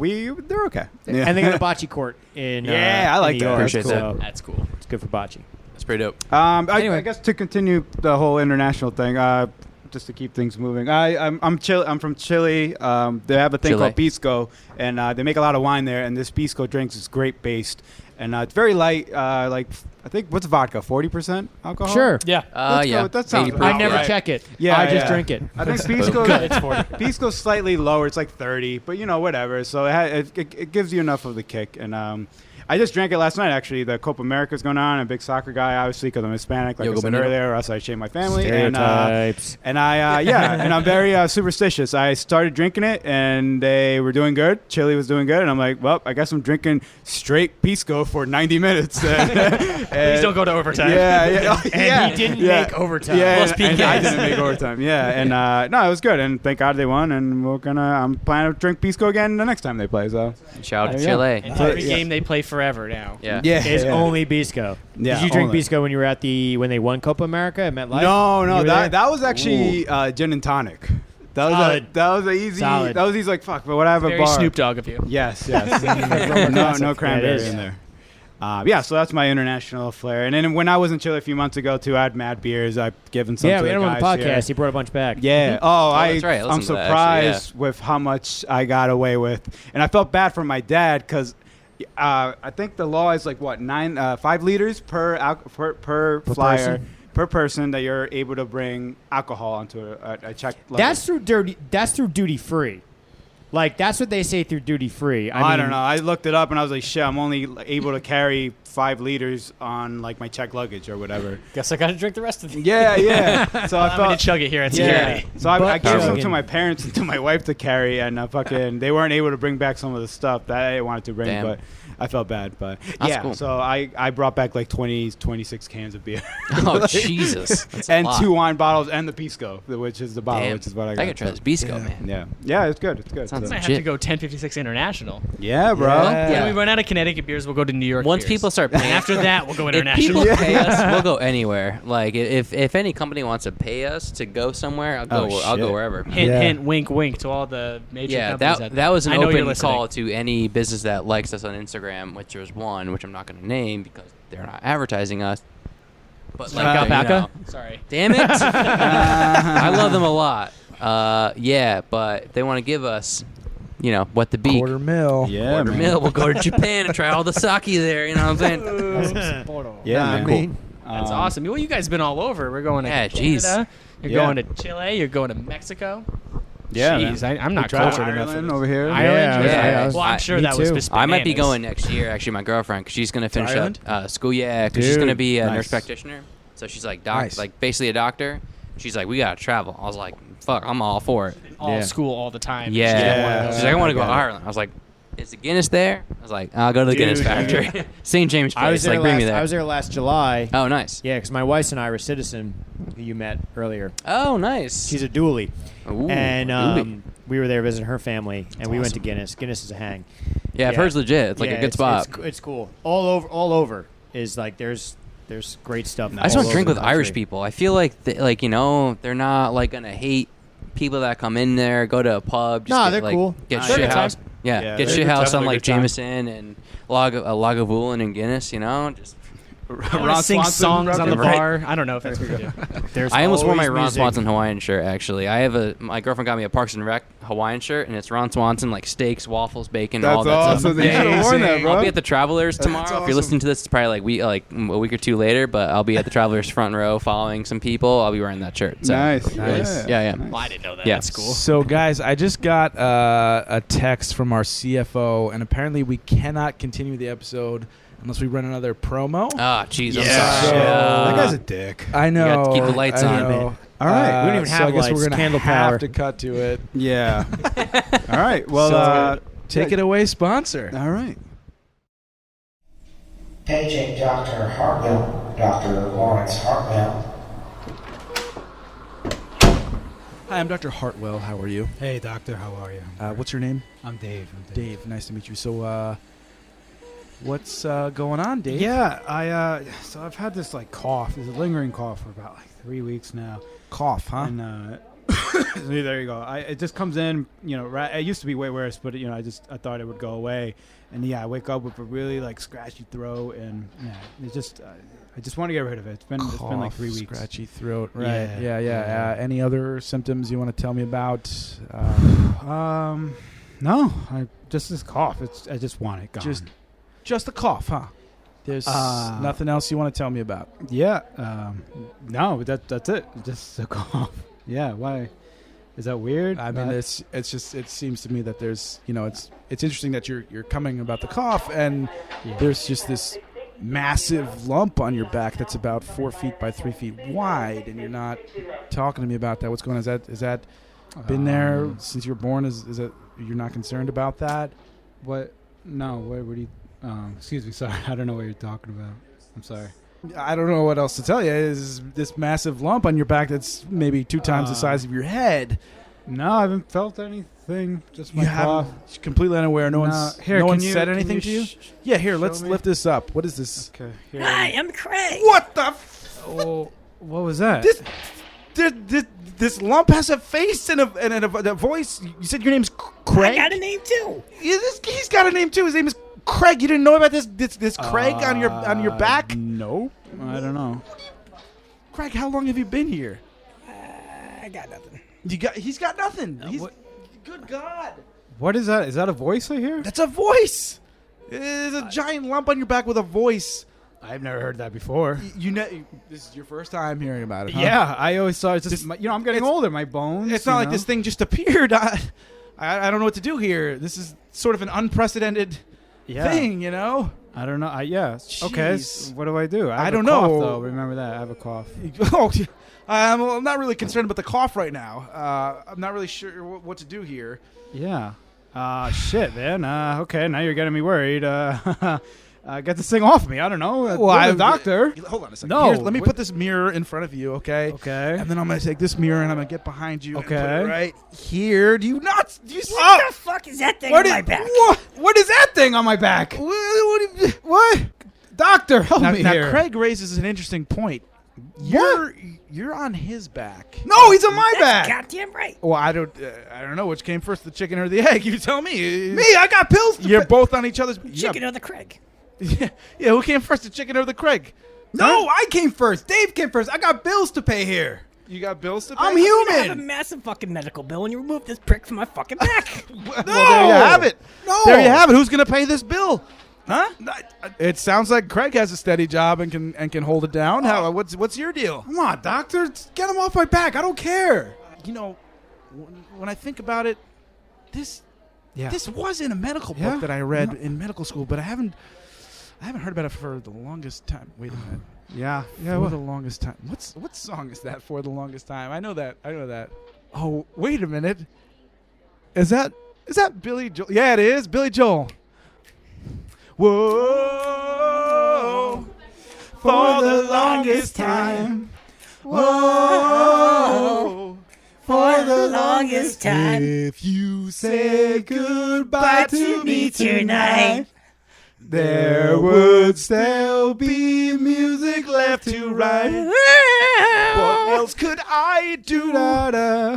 They're okay. Yeah. And they got a bocce court in. Yeah, I like in New that. York, Appreciate so That's cool. It's good for bocce. That's pretty dope. Anyway. I guess to continue the whole international thing, just to keep things moving. I'm from Chile. They have a thing Chile. called Pisco, and they make a lot of wine there. And this Pisco drinks is grape based, and it's very light. Like I think what's vodka? 40% alcohol. Sure. Yeah. Let's go Yeah. with- that sounds 80%. about I never right. check it. Yeah, I just yeah. drink it. I think Pisco. It's 40. Pisco's slightly lower. It's like 30, but you know whatever. So it gives you enough of the kick. And I just drank it last night. Actually, the Copa America's going on. I'm a big soccer guy, obviously, because I'm Hispanic, like Yo, I go said Bonito. earlier, or else I shame my family. Stereotypes. And I'm very superstitious. I started drinking it, and they were doing good. Chile was doing good, and I'm like, well, I guess I'm drinking straight Pisco for 90 minutes. Please don't go to overtime. Yeah. And he didn't make overtime. Yeah, Plus and I PKs. didn't make overtime. Yeah, and no, it was good, and thank God they won. And I'm planning to drink Pisco again the next time they play. So Shout out to There you go. Chile. And every Yeah. game they play forever now. Yeah. Is only Pisco. Yeah, Did you drink only. Pisco when you were at when they won Copa America at MetLife? no, You were that there? was actually gin and tonic. That was Solid. that was a easy. Solid. That was easy. Like fuck, but what I have a Very bar. Snoop Dogg of you. Yes. no cranberry is. in there. Yeah, so that's my international flair. And then when I was in Chile a few months ago too, I had mad beers. I've given some. Yeah, to we had him the on the guys podcast. here. He brought a bunch back. Yeah. that's right. I I'm listened to that, actually, surprised with how much I got away with, and I felt bad for my dad because I think the law is like what 5 liters per flyer person? per person that you're able to bring alcohol onto a check. That's through duty free. Like that's what they say through duty free. I don't know. I looked it up and I was like, shit, I'm only able to carry 5 liters on like my check luggage or whatever. Guess I got to drink the rest of it. Yeah. So I I'm gonna felt. chug it here at Yeah. security. So I gave some chugging. to my parents and to my wife to carry, and they weren't able to bring back some of the stuff that I wanted to bring, Damn. but I felt bad. But That's yeah, cool. so I brought back like 26 cans of beer. Oh, Jesus. That's a and lot. 2 wine bottles and the Pisco, which is the bottle, Damn. which is what I got. I gotta try this Pisco, man. Yeah, it's good. It's good. Sounds So- I have legit. to go 1056 International. yeah, bro. When we run out of Connecticut beers, we'll go to New York. Once beers. people start And paying, after that, we'll go if international. people pay us, we'll go anywhere. Like if any company wants to pay us to go somewhere, I'll go. Oh, I'll go shit. wherever. Hint, Yeah. hint, wink, wink to all the major Yeah, companies. that was an I know you're open listening. call to any business that likes us on Instagram, which was one, which I'm not going to name because they're not advertising us. But like, Alpaca? you know. Sorry. Damn it! I love them a lot. Yeah, but if they want to give us you know, wet the beak. Quarter mil. Yeah, Quarter man. mil. We'll go to Japan and try all the sake there. You know what I'm saying? Yeah, I man. mean, That's awesome. Well, you guys been all over. We're going to Yeah, Canada. You're Yeah. going to Chile. You're going to Mexico. Yeah, Jeez, man. I'm not We tried cultured enough. for Ireland this. over here. Ireland? Yeah. Well, I'm sure Me that was too. just I might be bananas. going next year. Actually, my girlfriend, because she's gonna finish Ireland? up school. Yeah, because she's gonna be a Nice. nurse practitioner. So she's like Nice. like basically a doctor. She's like, we gotta travel. I was like, fuck, I'm all for it. All Yeah. school all the time. Yeah. She didn't wanna go She's like, I want to go to got it. Ireland. I was like, is the Guinness there? I was like, I'll go to the Guinness factory. St. James I was Place. there Like, bring me last. there. I was there last July. Oh, nice. Yeah, because my wife's an Irish citizen who you met earlier. Oh, nice. She's a dually. Ooh, And dually. we were there visiting her family, and we went to awesome. Guinness. Guinness is a hang. Yeah, I've heard it's legit. It's like Yeah, a good spot. It's cool. All over is like there's great stuff. I just all want to drink over with the Irish country. people. I feel like, like, you know, they're not like gonna hate people that come in there, go to a pub. Just Nah, get, they're like, cool. Get They're shit good house. time. Yeah, Yeah, get they're shit good house time. on like Good time. Jameson and Lagavulin and Guinness. You know, just I want to sing songs on the Right. bar. I don't know if that's what we do. There's I almost wore my always Ron music. Swanson Hawaiian shirt. Actually, I have my girlfriend got me a Parks and Rec Hawaiian shirt, and it's Ron Swanson, like steaks, waffles, bacon, all that awesome. stuff. You should have worn that, bro. I'll be at the Travelers tomorrow. If awesome. you're listening to this, it's probably like a week or two later, but I'll be at the Travelers front row following some people. I'll be wearing that shirt. So. Nice. Yeah. Well, I didn't know that. Yeah. That's cool. So, guys, I just got a text from our CFO, and apparently we cannot continue the episode unless we run another promo. Ah, jeez, I'm Yeah. sorry. That guy's a dick. I know. You got to keep the lights I on. know. All right. We don't even so have I guess lights, we're gonna candle have power. to cut to it. Yeah. All right. Well, So, take it away, sponsor. all right. Paging Dr. Hartwell, Dr. Lawrence Hartwell. Hi, I'm Dr. Hartwell. How are you? Hey, doctor. How are you? What's your name? I'm Dave. Dave. Nice to meet you. So, what's going on, Dave? Yeah, so I've had this like cough. It's a lingering cough for about like 3 weeks now. Cough, huh? And there you go. It just comes in, you know. It used to be way worse, but you know, I thought it would go away. And yeah, I wake up with a really like scratchy throat, and yeah, it just I just want to get rid of it. It's been like 3 weeks. Scratchy throat. Right. Yeah. Yeah. Any other symptoms you want to tell me about? No, just this cough. I just want it gone. Just a cough, huh? There's nothing else you want to tell me about. Yeah. No, that's it. Just a cough. Yeah. Why? Is that weird? I mean, it's just it seems to me that there's it's interesting that you're coming about the cough, and there's just this massive lump on your back that's about 4 feet by 3 feet wide, and you're not talking to me about that. What's going on? Is that been there since you were born? Is it you're not concerned about that? What? No. What do you? Excuse me. Sorry, I don't know what you're talking about. I'm sorry. I don't know what else to tell you. Is this massive lump on your back that's maybe 2 times the size of your head? No, I haven't felt anything. Just my You cough. haven't, completely unaware. No one's Here, no can one you- said can anything you to you. sh- Yeah, here, show let's me? lift this up. What is this? Okay. Here. Hi, I'm Craig. What the? Oh, what was that? This lump has a face and a voice. You said your name's Craig. I got a name too. He's got a name too. His name is Craig. You didn't know about this Craig on your back? Nope. I don't know. Craig, how long have you been here? I got nothing. He's got nothing. what- Good God. What is that? Is that a voice I hear? That's a voice. There's a giant lump on your back with a voice. I've never heard that before. You know, this is your first time hearing about it, huh? Yeah, I always thought it's just I'm getting older. My bones. It's not like this thing just appeared. I don't know what to do here. This is sort of an unprecedented thing, you know? I don't know. Okay. Jeez. What do I do? I don't cough, know. Though. Remember that. I have a cough. Oh, I'm not really concerned about the cough right now. I'm not really sure what to do here. Yeah. Shit, man. Okay, now you're getting me worried. Get this thing off me. I don't know. Well, I'm a doctor. Hold on a second. No. Let me put this mirror in front of you, okay? Okay. And then I'm going to take this mirror and I'm going to get behind you and put Okay. it right here. Do you not? Do you What the fuck is that thing on my back? What is that thing on my back? What? Doctor, help me Now, here. Craig raises an interesting point. You're on his back. No, he's on my That's back. goddamn right. Well, I don't know which came first, the chicken or the egg. You tell me. Me, I got pills. To You're both on each other's. Chicken or the Craig? Yeah, who came first, the chicken or the Craig? No, I came first. Dave came first. I got bills to pay here. You got bills to pay? I'm I have a human. massive fucking medical bill, and you remove this prick from my fucking back. Well, there you have it. No. There you have it. Who's going to pay this bill? Huh? It sounds like Craig has a steady job and can hold it down. How? What's your deal? Come on, doctor. Get him off my back. I don't care. You know, when I think about it, this was in a medical book that I read in medical school, but I haven't heard about it for the longest time. Wait a minute. Yeah. For the longest time. What song is that? For the longest time. I know that. Oh, wait a minute. Is that Billy Joel? Yeah, it is Billy Joel. Whoa, for the longest time. Whoa, for the longest time. If you say goodbye to me tonight, there would still be music left to write. What else could I do?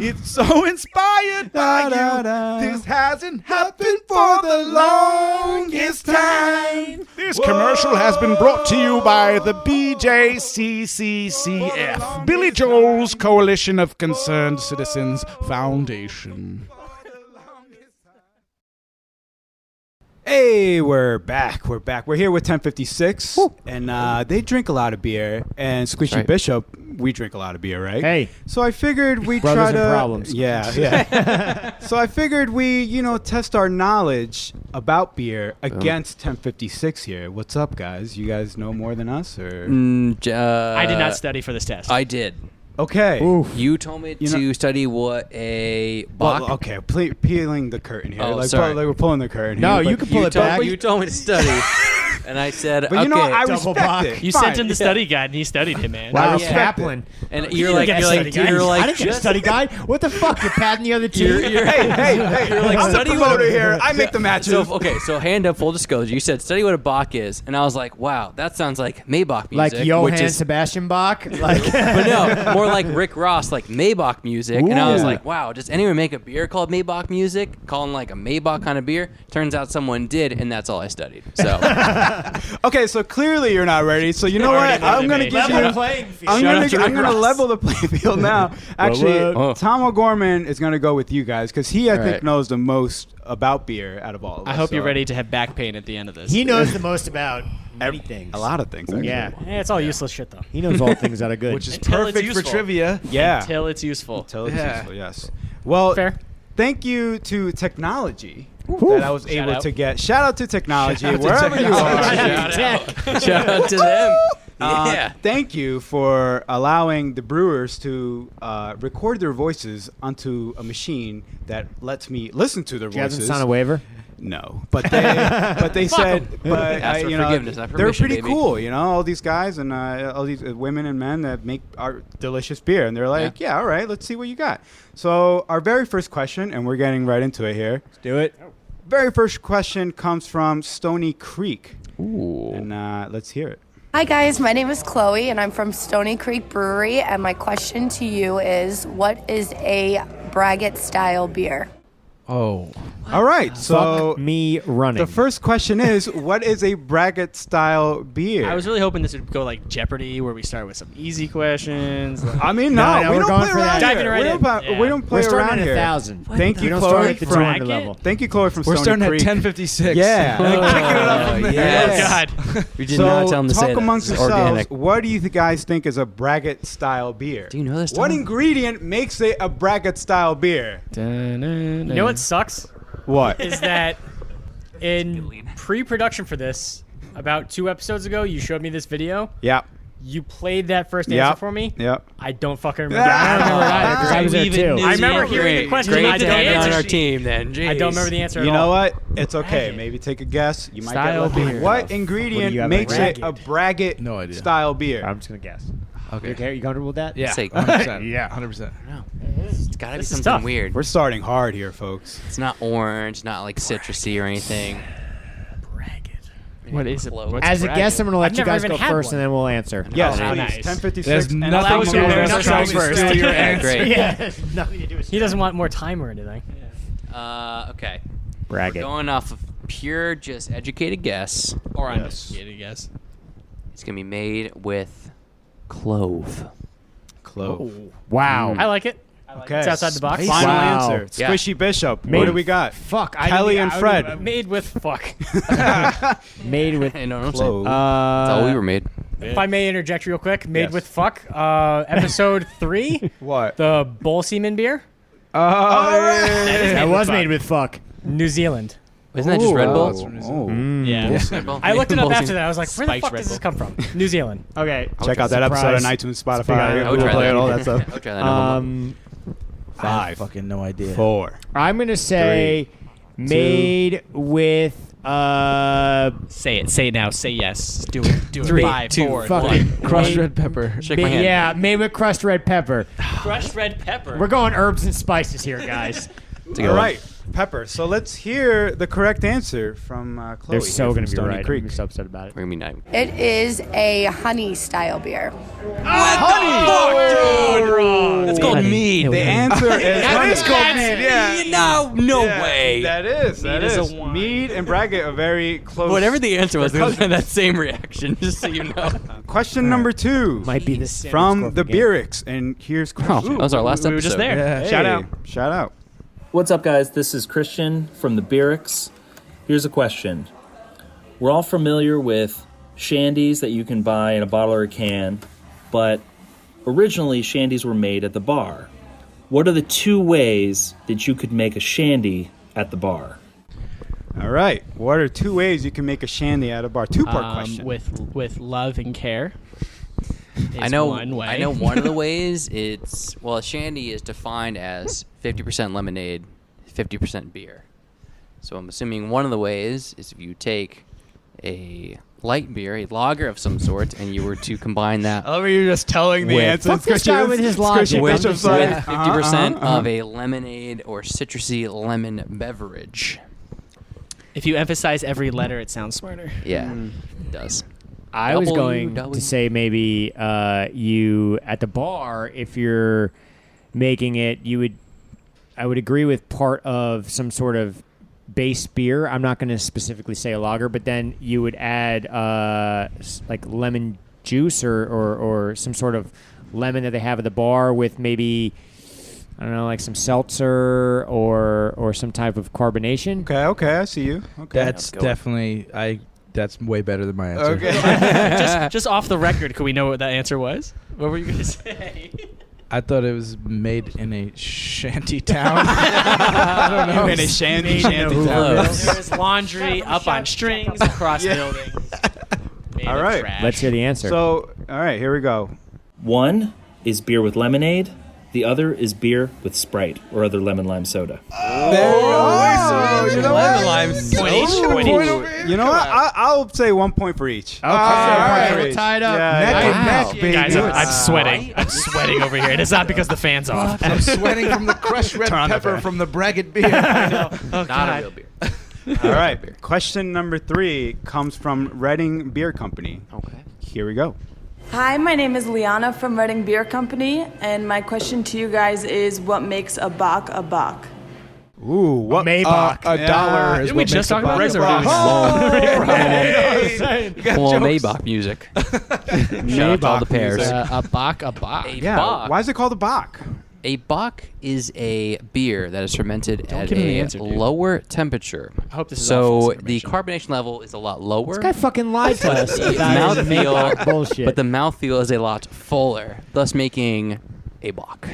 It's so inspired by you. This hasn't happened for the longest time. This commercial has been brought to you by the BJCCCF, Billy Joel's Coalition of Concerned Citizens Foundation. Hey, we're back. We're here with 1056, and they drink a lot of beer. And Squishy right. Bishop, we drink a lot of beer, right? Hey. So I figured we'd Brothers try to in problems. Yeah. So I figured we, test our knowledge about beer against 1056 here. What's up, guys? You guys know more than us, or? I did not study for this test. I did. Okay. You told me to study what a Bach. Well, okay, peeling the curtain here. Oh, like, sorry. We're pulling the curtain No, here. you can pull it back. You told me to study, and I said, But okay. I double respect block. it. You Fine. sent him the study guide, and he studied it, man. Wow, I respect Kaplan. And You you're didn't like, get a study guide. I didn't get a just study guide. What the fuck? You're patting the other two. Hey, You're like, I'm the study what promoter a- here. I make the matches. So hand up, full disclosure. You said study what a Bach is, and I was like, wow, that sounds like Maybach Like music, Johann which is, Sebastian Bach. Like, but no, more like Rick Ross, like Maybach music. And I was Ooh. like, wow, does anyone make a beer called Maybach music, calling like a Maybach kind of beer? Turns out someone did, and that's all I studied. So Okay, so clearly you're not ready. So you know Already what? I'm gonna motivated. give level you. playing field. I'm Shout out to gonna Rick Ross. level the playing field now. Actually, Oh. Tom O'Gorman is gonna go with you guys because he, I think, right. knows the most about beer out of all of us. I hope you're So- ready to have back pain at the end of this. He knows the most about many things. A lot of things. Actually. Yeah. It's all useless shit, though. He knows all things that are good. Which is Until it's perfect for useful. trivia. Yeah. Until it's useful. Tell us Yeah. useful, yes. Well, Fair. thank you to technology that I was Shout able out. to get. Shout out to technology, Shout out to wherever you technology. are. shout out to them. Yeah. Thank you for allowing the brewers to record their voices onto a machine that lets me listen to their You voices. hasn't signed a waiver? No, but they said, but Ask for forgiveness, not they're permission, pretty baby. cool. All these guys and all these women and men that make our delicious beer, and they're like, yeah, all right, let's see what you got. So our very first question, and we're getting right into it here. Let's do it. Very first question comes from Stony Creek, Ooh. and let's hear it. Hi guys, my name is Chloe and I'm from Stony Creek Brewery, and my question to you is, what is a braggot style beer? Oh. All right, so Fuck me running. the first question is, what is a braggot style beer? I was really hoping this would go like Jeopardy, where we start with some easy questions. I mean, No, no, no, we we're don't going play for around that. here. Diving right we, in. don't, Yeah. we don't play We're starting around at here. 1,000. Thank We you, don't Chloe, start at the from 200 level. Thank you, Chloe, from We're Stony starting at Creek. 10:56. Yeah. Kicking it up from there. yes. Oh God. We did So not tell them to talk say that. amongst It's yourselves. organic. What do you guys think is a braggot style beer? Do you know this, What Tom? ingredient makes it a braggot style beer? You know what sucks? What? Is that in pre-production for this, about 2 episodes ago, you showed me this video. Yep. You played that first answer Yep. for me. Yep. I don't fucking remember. I don't remember it either because I was there too. I remember hearing the question. Great I to don't have you answer on our sheet. team then. I Jeez. don't remember the answer You at know all. what? It's okay. Braggot. Maybe take a guess. You might Style get lucky. beer. What What do ingredient you have, makes like it a braggot No idea. style beer? I'm just going to guess. Okay. You okay? You comfortable with that? Yeah. Say- 100%. Yeah. 100%. It's gotta be This is something tough. weird. We're starting hard here, folks. It's not orange, not like citrusy or anything. What is it? Close. What's As a braggot? guess, I'm going to let I've you never guys even go had first one. and then we'll answer. Yes, how please. nice. 1056. There's and nothing allow to me do with to us trying to first. steal your Yeah, answer. great. Yeah, nothing to do with He doesn't want more time or anything. Okay. braggot. Going off of pure, just educated guess, Or uneducated guess. it's gonna be made with clove. clove. Wow. I like it. Okay. It's outside the box. Final Wow. answer. Yeah. Squishy Bishop. Made- What do we got? Fuck. Kelly and Fred. Made with fuck. Made with I know what I'm saying. Clove. That's all we were made. If I may interject real quick, made Yes. with fuck. Episode 3, What? the Bull Seaman beer, that was made with fuck. New Zealand. Isn't that just Red Bull? Yeah. Red Bull? I looked it up Bull after Seaman. that. I was like, where the Spiked fuck Red does this Bull. come from? New Zealand. Okay. Check out that episode on iTunes, Spotify, I would Google try Play, that. all that stuff. I would try that. No more. 5, Fucking no idea. 4. I'm gonna say made with Say it. Say it now. Say yes. Do it. Do it. 3, 5, 2, 4, fucking 1. Crushed red pepper. Shake my hand. yeah, made with crushed red pepper. Crushed red pepper. We're going herbs and spices here, guys. It's a good All one. right, pepper. So let's hear the correct answer from Chloe. They're so here gonna from be Stony right. Creek. I'm so upset about it. We're gonna be nice. It is a honey style beer. It's called mead. The answer is honey. called mead, yeah. No way. That is. That Mead is is. a wine. Mead and braggot are very close. Whatever the answer was, there was that same reaction. Just so you know. Question number 2 Might be the from the Beeracks, and here's Oh, question. that was our last we episode. were just there. Hey, Shout out. Shout out. What's up, guys? This is Christian from the Beeracks. Here's a question. We're all familiar with shandies that you can buy in a bottle or a can, but originally shandies were made at the bar. What are the 2 ways that you could make a shandy at the bar? All right. What are 2 ways you can make a shandy at a bar? 2-part question. With love and care. I know. One way. I know one of the ways. It's a shandy is defined as 50% lemonade, 50% beer. So I'm assuming one of the ways is if you take a light beer, a lager of some sort, and you were to combine that Oh, you're just telling the With- answer. Fuck this guy with his logic. Squishy I'm Bishop's just like, saying. 50% of a lemonade or citrusy lemon beverage. If you emphasize every letter, it sounds smarter. Yeah, it does. I was going W. to say maybe you at the bar, if you're making it, I would agree with part of some sort of base beer. I'm not going to specifically say a lager, but then you would add like lemon juice or some sort of lemon that they have at the bar with maybe, I don't know, like some seltzer or some type of carbonation. Okay, I see you. Okay. That's definitely that's way better than my answer. Okay. just off the record, could we know what that answer was? What were you going to say? I thought it was made in a shanty town. I don't know. In a shanty town. There is laundry up on strings across buildings. Made All of right. trash. Let's hear the answer. So, all right, here we go. 1 is beer with lemonade. The other is beer with Sprite or other lemon lime soda. There you go. You know what? Point each. You know what? I'll say 1 point for each. Okay, all right, we're tied up. Neck, baby. Guys, I'm sweating. I'm sweating over here. And it's not because the fan's off. I'm sweating from the crushed red Turn on the pepper fan. from the braggot beer. I know. Oh, Not God. a real beer. All right. Question number 3 comes from Reading Beer Company. Okay. Here we go. Hi, my name is Liana from Reading Beer Company, and my question to you guys is what makes a bock a bock? Ooh, what? Maybach. $1 is Didn't we what just makes talk a about bock. this? Or are we doing Cool Maybach music. Shout out to all the pairs. a bock, a bock. A Yeah. bock. Why is it called a bock? A bock is a beer that is fermented at give me the a answer, dude. lower temperature. I hope this is all So false the information. carbonation level is a lot lower. This guy fucking lied to us. The about his Maybach mouthfeel, bullshit. but the mouthfeel is a lot fuller, thus making a bock.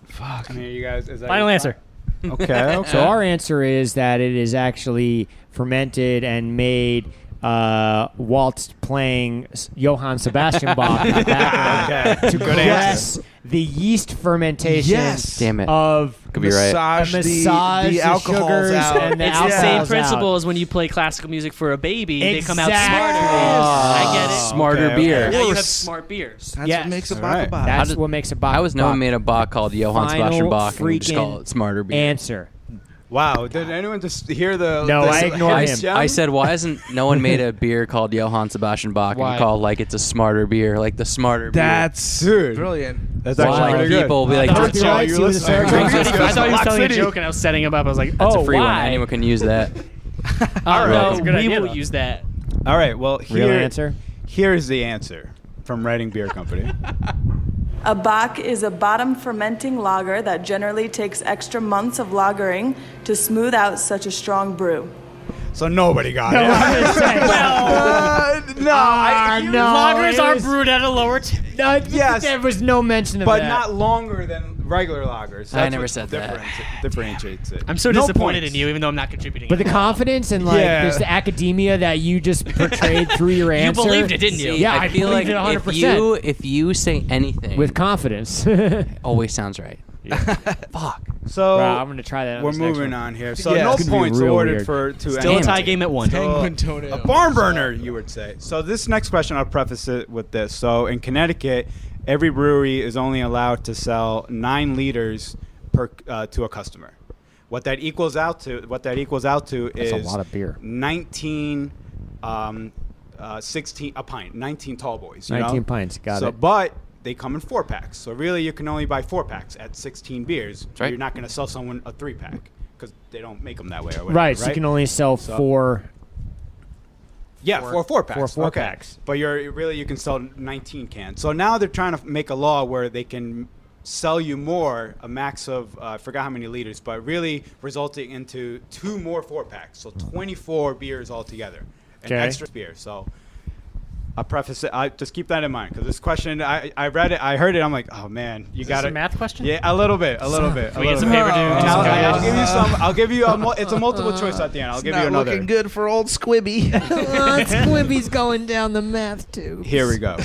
Fuck. I mean, you guys. Is that Final your answer. Okay. So our answer is that it is actually fermented and made whilst playing Johann Sebastian Bach in the background Okay. to Good progress the yeast fermentation Yes. Damn it. of Could be right. Massage massage the alcohols sugars out. and the It's the alcohols same out. principle as when you play classical music for a baby. They come out Exactly. smarter. I get it. Smarter okay, beer. okay. Now you have smart beers. That's Yes. what makes a All bock right. a bock. That's did- what makes a Bach. I was no Bach. one made a bock called Johann Sebastian Bach and we just call it smarter beer. Answer. Wow. Did anyone just hear the? No, this I ignored him. gem? I said, why hasn't no one made a beer called Johann Sebastian Bach Why? and called like it's a smarter beer, like the smarter beer? That's Dude. brilliant. That's Why actually pretty good. people will be like, Copyright, "Drink see some- what it says. drink some- I thought he was Black telling City. a joke and I was setting him up. I was like, That's oh, a free why? one. Anyone can use that. All right. That's a good we idea, will though. use that. All right. Well, Real here, answer. Here's the answer from Reading Beer Company. A bock is a bottom fermenting lager that generally takes extra months of lagering to smooth out such a strong brew. So nobody got it. Lagers are brewed at a lower Yes. There was no mention of but that. not longer than regular lagers. I That's never what said that. differentiates it. I'm so No disappointed points. in you, even though I'm not contributing. But the at all. confidence and just the academia that you just portrayed through your You answer. believed it, didn't you? Yeah, I feel like believed it 100%. if you say anything with confidence. always sounds right. Fuck. So Bro, I'm gonna try that on we're this next moving one. on here. So Yeah, no it's gonna be points real awarded weird. for to Still a anyone. tie game at 1. Penguin toenail. A barn burner, you would say. So this next question, I'll preface it with this. So in Connecticut, every brewery is only allowed to sell 9 liters per to a customer. What that equals out to is a lot of beer. 19, 16 a pint, 19 tall boys. You 19 know? pints, got it. But they come in 4-packs. So really, you can only buy 4-packs at 16 beers. right. You're not going to sell someone a 3-pack because they don't make them that way or whatever. Right, so you can only sell 4. Yeah, for 4-packs. 4 Okay. packs. But you can sell 19 cans. So now they're trying to make a law where they can sell you more, a max of I forgot how many liters, but really resulting into 2 more 4-packs. So 24 beers altogether, an Okay. extra beer. So I'll preface it. Just keep that in mind because this question, I read it, I heard it. I'm like, oh man, you got Is this it. a math question? Yeah, a little bit. Can we get some paper, dude? And I'll give you some. I'll give you. It's a multiple choice at the end. I'll give you another. Looking good for old Squibby. Squibby's going down the math tube. Here we go.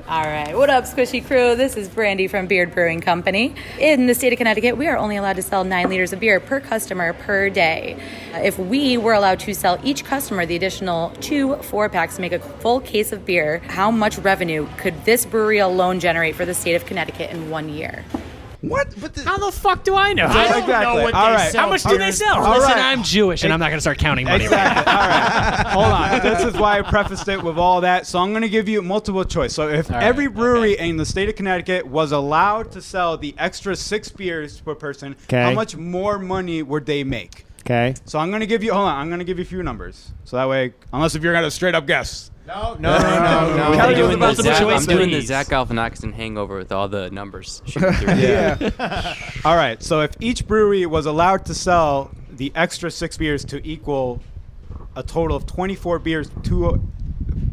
All right. What up, Squishy Crew? This is Brandy from Beard Brewing Company. In the state of Connecticut, we are only allowed to sell 9 liters of beer per customer per day. If we were allowed to sell each customer the additional 2 4-packs to make a full case of beer, how much revenue could this brewery alone generate for the state of Connecticut in 1 year? What? But How the fuck do I know? I don't know what All they right. sell. How much do they sell? All Listen, right. I'm Jewish, and I'm not going to start counting money right now. Exactly. All right. Hold on. This is why I prefaced it with all that. So I'm going to give you multiple choice. So if every brewery in the state of Connecticut was allowed to sell the extra 6 beers per person, how much more money would they make? Okay. So I'm going to give you. Hold on. I'm going to give you a few numbers. So that way, unless if you're going to straight up guess. No. Kelly was about to I'm doing the please. Zach Galifianakis hangover with all the numbers. shooting through. Yeah. All right. So if each brewery was allowed to sell the extra 6 beers to equal a total of 24 beers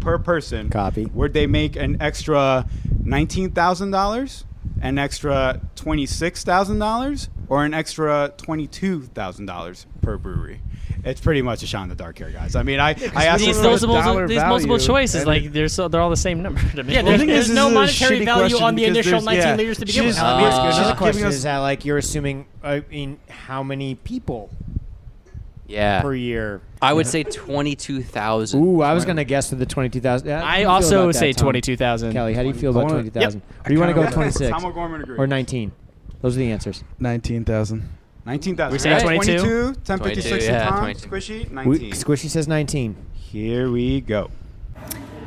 per person, would they make an extra $19,000, an extra $26,000, or an extra $22,000 per brewery? It's pretty much a shot in the dark here, guys. I mean, I asked These multiple choices, like they're all the same number to me. Yeah, there's no monetary value on the initial 19 liters to begin with. The question is that, like, you're assuming, how many people Yeah. per year? I would say 22,000. Ooh, I was going to guess for the 22,000. I also say 22,000. Kelly, how do you feel about 22,000? Or do you want to go with 26? Or 19? Those are the answers. 19,000. 19,000. We say 22? 1056 yeah, Tom, 22. Squishy, 19. Squishy says 19. Here we go.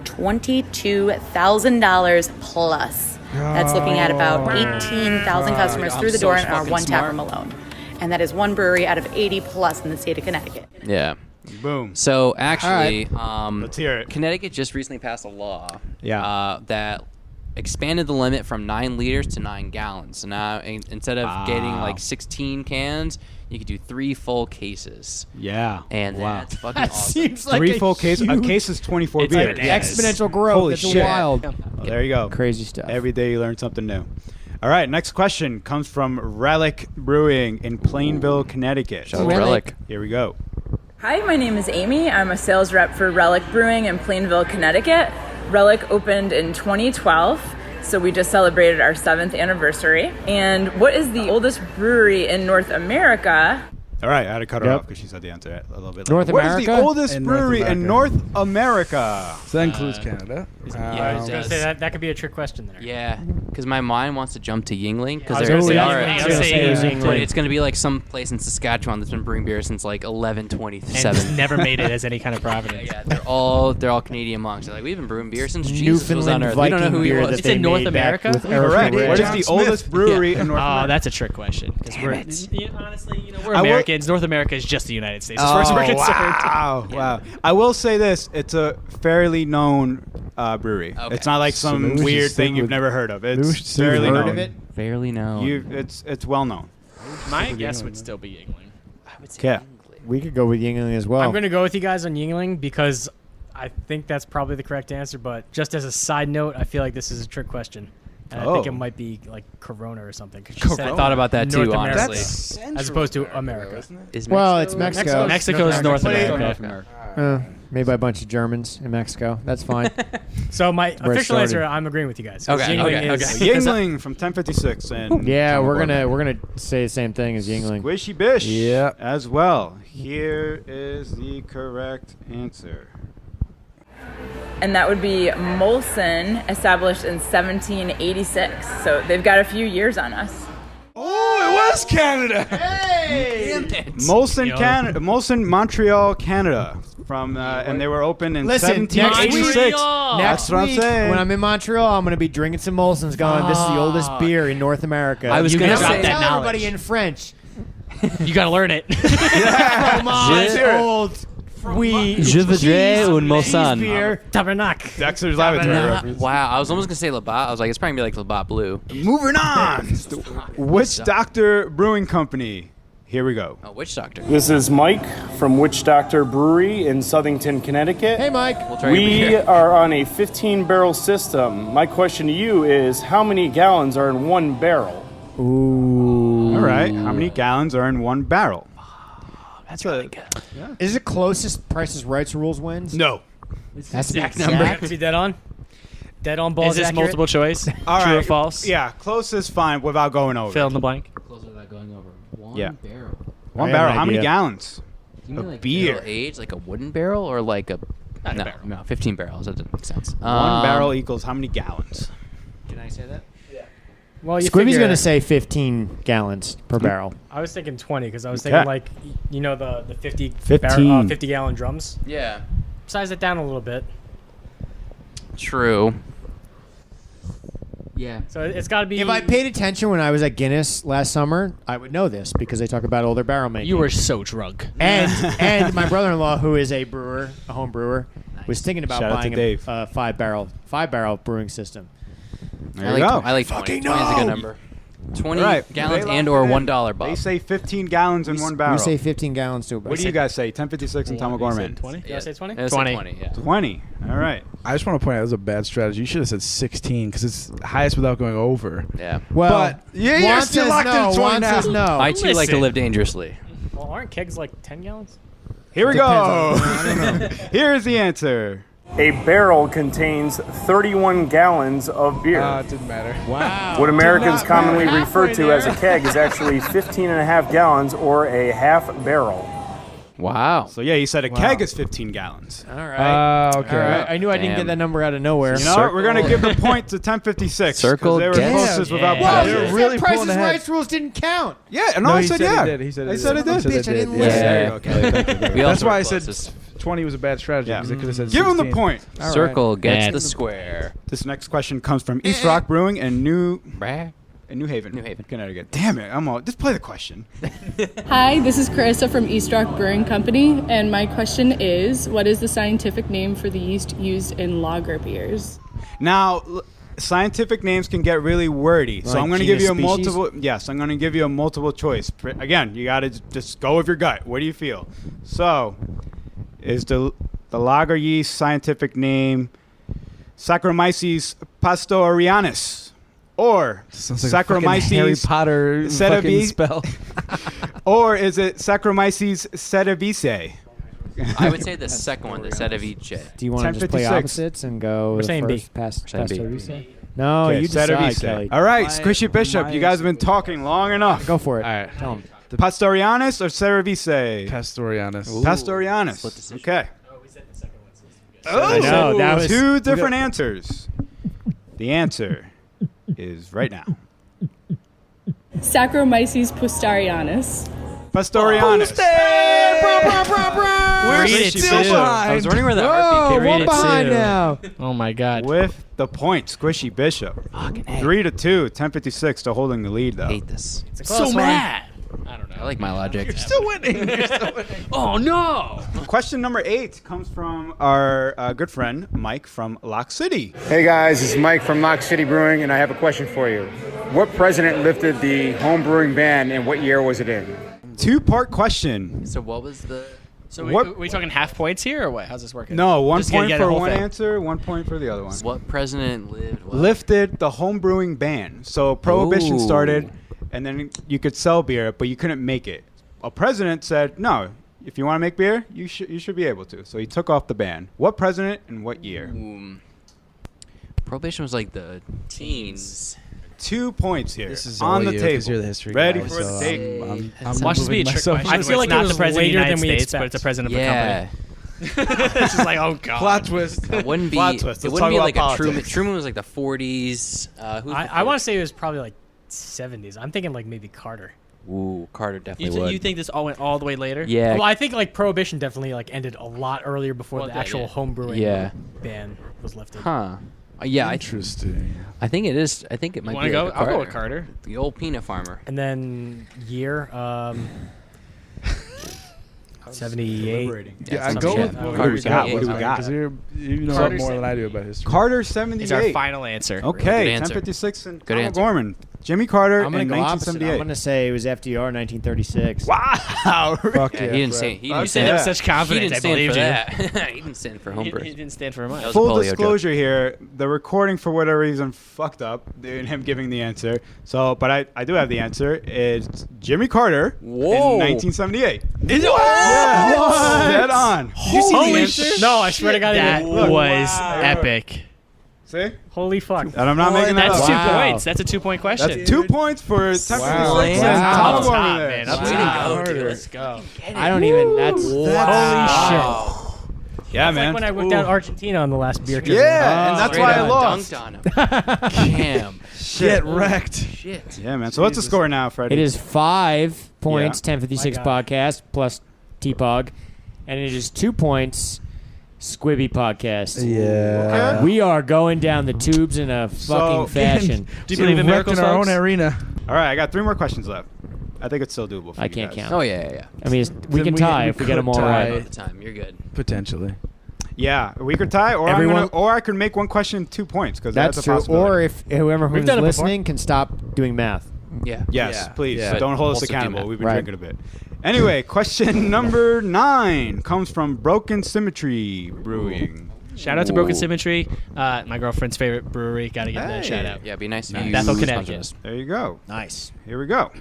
$22,000 plus. That's looking at about 18,000 customers through the door in our one tap room alone. And that is one brewery out of 80 plus in the state of Connecticut. Yeah. Boom. So actually, let's hear it. Connecticut just recently passed a law Yeah. that expanded the limit from 9 liters to 9 gallons. So now instead of getting like 16 cans, you could do 3 full cases. Yeah. And that's fucking That awesome. seems like 3 a full cases. A huge- case is 24 It's beers. like exponential growth. Holy It's shit. wild. Well, there you go. Crazy stuff. Every day you learn something new. All right, next question comes from Relic Brewing in Plainville, Connecticut. Shout out to Relic. Here we go. Hi, my name is Amy. I'm a sales rep for Relic Brewing in Plainville, Connecticut. Relic opened in 2012, so we just celebrated our 7th anniversary. And what is the oldest brewery in North America? All right, I had to cut her off because she said the answer a little bit later. North What is the America? oldest In North brewery in America. North America? So that includes Canada. Yeah, I was it going to does. say that could be a trick question there. Yeah, because my mind wants to jump to Yingling I because was they're gonna say they Yingling. are. I was gonna say Yingling. But it's going to be like some place in Saskatchewan that's been brewing beer since like 1127. And never made it as any kind of providence. Yeah, they're all Canadian monks. They're like, we've been brewing beer since Jesus was on Newfoundland Earth. We don't know Viking who he beer was. that It's they in North made back America? with Correct. Eric What is Red. the oldest brewery in North Oh, America? that's a trick question. Because we're honestly, we're I will- Americans. North America is just the United States as far as we're concerned. Wow. I will say this: it's a fairly known brewery. Okay. It's not like some weird thing you've never heard of. It's fairly known. Heard of it? Fairly known. It's well known. My guess would still be Yingling. I would say Yeah. We could go with Yingling as well. I'm going to go with you guys on Yingling because I think that's probably the correct answer. But just as a side note, I feel like this is a trick question. And I think it might be like Corona or something. I thought about that too, North honestly. America, as opposed to America. Well, it's Mexico. Mexico is North America. Made by a bunch of Germans in Mexico. That's fine. So my Where it official started. answer, I'm agreeing with you guys. Okay, Yingling okay, is- Yingling from 1056 and Yeah, we're gonna say the same thing as Yingling. Squishy Bish. Yeah. As well. Here is the correct answer. And that would be Molson, established in 1786. So they've got a few years on us. Oh, it was Canada. Molson, Canada. Molson, Montreal, Canada. From and they were opened in Listen, 1786. next That's what I'm week, saying. when I'm in Montreal, I'm going to be drinking some Molson's going, this is the oldest beer in North America. I was You gonna gotta say tell that everybody in French. You got to learn it. Fromage old Je voudrais un Molson. beer. Tabernacle. Dexter's Laboratory reference. Wow, I was almost gonna say Labatt. I was like, it's probably gonna be like Labatt Blue. Moving on. Witchdoctor Brewing Company. Here we go. Oh, Witchdoctor. This is Mike from Witchdoctor Brewery in Southington, Connecticut. Hey, Mike. We'll try your We beer. are on a 15-barrel system. My question to you is, how many gallons are in one barrel? Ooh. All right. How many gallons are in one barrel? That's really good. Is it closest Price is Right rules wins? No. That's the Exact exact number. Is he dead on? Dead on balls. Is this accurate? multiple choice? All True right. or false? Yeah, close is fine without going over. Fill in the blank. Closer without going over. One Yeah. barrel. One I have barrel. an How many idea. gallons? You mean like beer. barrel age, like a wooden barrel, or like a Not a no, barrel. no, 15 barrels. That doesn't make sense. One barrel equals how many gallons? Can I say that? Well, you Squibby's figure- going to say 15 gallons per barrel. I was thinking 20 because I was Okay. thinking like, you know, the 50 15. 50 gallon drums. Yeah. Size it down a little bit. True. Yeah. So it's got to be. If I paid attention when I was at Guinness last summer, I would know this because they talk about older barrel making. You were so drunk. And my brother-in-law, who is a brewer, a home brewer, was thinking about Shout out to buying Dave. a five barrel brewing system. There you go. I like 20. 20 is a good number. 20 All right. gallons They and locked or it in. $1, Bob. They say 15 gallons in one barrel. We say 15 gallons to a barrel. What do you guys say? 1056 and Tom O'Gorman. 20? Did I say 20? Yeah, 20. Yeah. 20. All right. I just want to point out that was a bad strategy. You should have said 16 because it's highest without going over. Yeah. Well, But you're Juan still says locked no, in 20 Juan now. says no. I too like to Listen. live dangerously. Well, aren't kegs like 10 gallons? Here we Depends go. Here's the answer. A barrel contains 31 gallons of beer. It didn't matter. Wow. What Americans not commonly matter. refer to as a keg is actually 15 and a half gallons or a half barrel. Wow. So yeah, he said a keg is 15 gallons. All right. Okay. All right. I knew I didn't Damn. get that number out of nowhere. You know what? We're gonna give the point to 1056. 'cause Circle they were gets- closest without Yeah. Whoa, passing. you They're said really Price pulling is ahead. Right rules didn't count. Yeah, no, I said yeah. He did. He said I it said it did. did. Bitch, I didn't Yeah. listen. There you go, Kelly. Thank you very We much. also That's why were I said closest. 20 was a bad strategy Yeah. because they could have said Give him the 16. point. All right. Circle gets Bad. the square. This next question comes from East Rock Brewing in New Haven. New Haven. Connecticut. Damn it! Just play the question. Hi, this is Carissa from East Rock Brewing Company, and my question is, what is the scientific name for the yeast used in lager beers? Now, scientific names can get really wordy, so Like I'm going to give you a genus, species? multiple. Yes, I'm going to give you a multiple choice. Again, you got to just go with your gut. What do you feel? So, is the lager yeast scientific name Saccharomyces pastorianus? Or Sounds like a fucking Harry Saccharomyces Potter fucking cerevisiae? spell. Or is it Saccharomyces cerevisiae? I would say the second one, the Setavice. Do you want to just play 10:56. opposites and go We're the saying first B. past saying B. Cerevisiae? No, Okay, you decide, Cerevisiae. Kelly. All right, Squishy Bishop, you guys have been talking long enough. Go for it. All right. Tell him. Pastorianus or Cerevisiae? Pastorianus. Pastorianus. Okay. I know, that was- two different answers. The answer is right now. Saccharomyces pastorianus. Pastorianus. Read it, Squishy Sid. Bishop. I was wondering where the Oh, heartbeat one came behind from. now. Oh my God. With the point, Squishy Bishop. Fucking A. 3-2, 1056 to holding the lead though. Hate this. It's a close So one. mad. I don't know. I like my logic. You're still winning. Oh no! Question number 8 comes from our good friend Mike from Lock City. Hey guys, this is Mike from Lock City Brewing, and I have a question for you. What president lifted the home brewing ban, and what year was it in? 2-part question. So what was the? So What- we talking half points here, or what? How's this working? No, 1 Just gotta point get the for whole one thing. answer, 1 point for the other one. What president lived? What? Lifted the home brewing ban. So Prohibition Ooh. started, and then you could sell beer, but you couldn't make it. A president said, no, if you want to make beer, you should be able to. So he took off the ban. What president and what year? Prohibition was like the teens. 2 points here. This is on all the you, table. 'cause you're the history Ready guy, for so the take. I'm Watch this be a trick myself. question. I feel where like it's it not was the president of the later United than we States, but it's the president of Yeah. the company. It's just like, oh god. Plot twist. It wouldn't be. Plot twist. It Let's wouldn't be talk like about a Truman. politics. Truman was like the 40s. I want to say it was probably like 70s. I'm thinking like maybe Carter. Ooh, Carter You, definitely would. you think this all went all the way later? Yeah. Well, I think like Prohibition definitely like ended a lot earlier before Well, the that- actual yeah. home brewing Yeah. ban was lifted. Huh. Yeah. Interesting. I think it is. I think it might wanna be. go? Like a I'll go with Carter. The old peanut farmer. And then year 78. Yeah, I sounds go good. with What do we got? What do we got? Because you know Carter more said- than I do about history. Carter Is 78. our final answer. Okay, Good answer. 1056 and Good Conor answer. Gorman. Jimmy Carter I'm gonna in go opposite. 1978. I'm gonna say it was FDR 1936. Wow. Fuck Yeah, yeah, he didn't Fred. say. He You didn't said stand it with Yeah. such confidence. He didn't I stand believed for you. that. He didn't stand for He homebrew. didn't stand for much. That was a Full polio joke. disclosure here, the recording for whatever reason fucked up in him giving the answer. So, but I do have the answer. It's Jimmy Carter Whoa. in 1978. Is it? Yeah, What? dead on. Did you see the Holy answer? shit. No, I swear to God, That look. was Wow. epic. See? Holy fuck. And I'm not making that That's up. 2 Wow. points. That's a 2-point question. That's 2 points for 1056 Wow. and Wow. Conor Up Gorman top, there. man. Up Way to top. go, dude. Let's go. I don't even. That's Wow. Yeah, That's man. like when I worked out Argentina on the last beer trip. Yeah, and that's Straight why I up lost. dunked on him. Damn. Get wrecked. Shit. Yeah, man. So what's the score now, Freddie? It is 5 points. Yeah. 1056 My God. podcast plus T-Pog, and it is 2 points. Squibby podcast. Yeah. We are going down the tubes in a fucking fashion. Do you believe in miracles, in our folks? own arena? All right, I got 3 more questions left. I think it's still doable for I you can't guys. count. Oh yeah, yeah, yeah. I mean, we Then can we- tie we if we get them all could right. tie. All the time. You're good. Potentially. Yeah, we could tie, or Everyone- or I could make one question 2 points because That's a true. possibility. Or if whoever We've who's done it before. listening can stop doing math. Yeah. Yes, Yeah. please. Yeah. Don't hold us Also do accountable. math. We've been Right. drinking a bit. Anyway, question number 9 comes from Broken Symmetry Brewing. Shout out to Broken Symmetry, my girlfriend's favorite brewery. Got to give that a shout out. Yeah, it'd be nice if you Bethel, sponsor Connecticut. us. There you go. Nice. Here we go.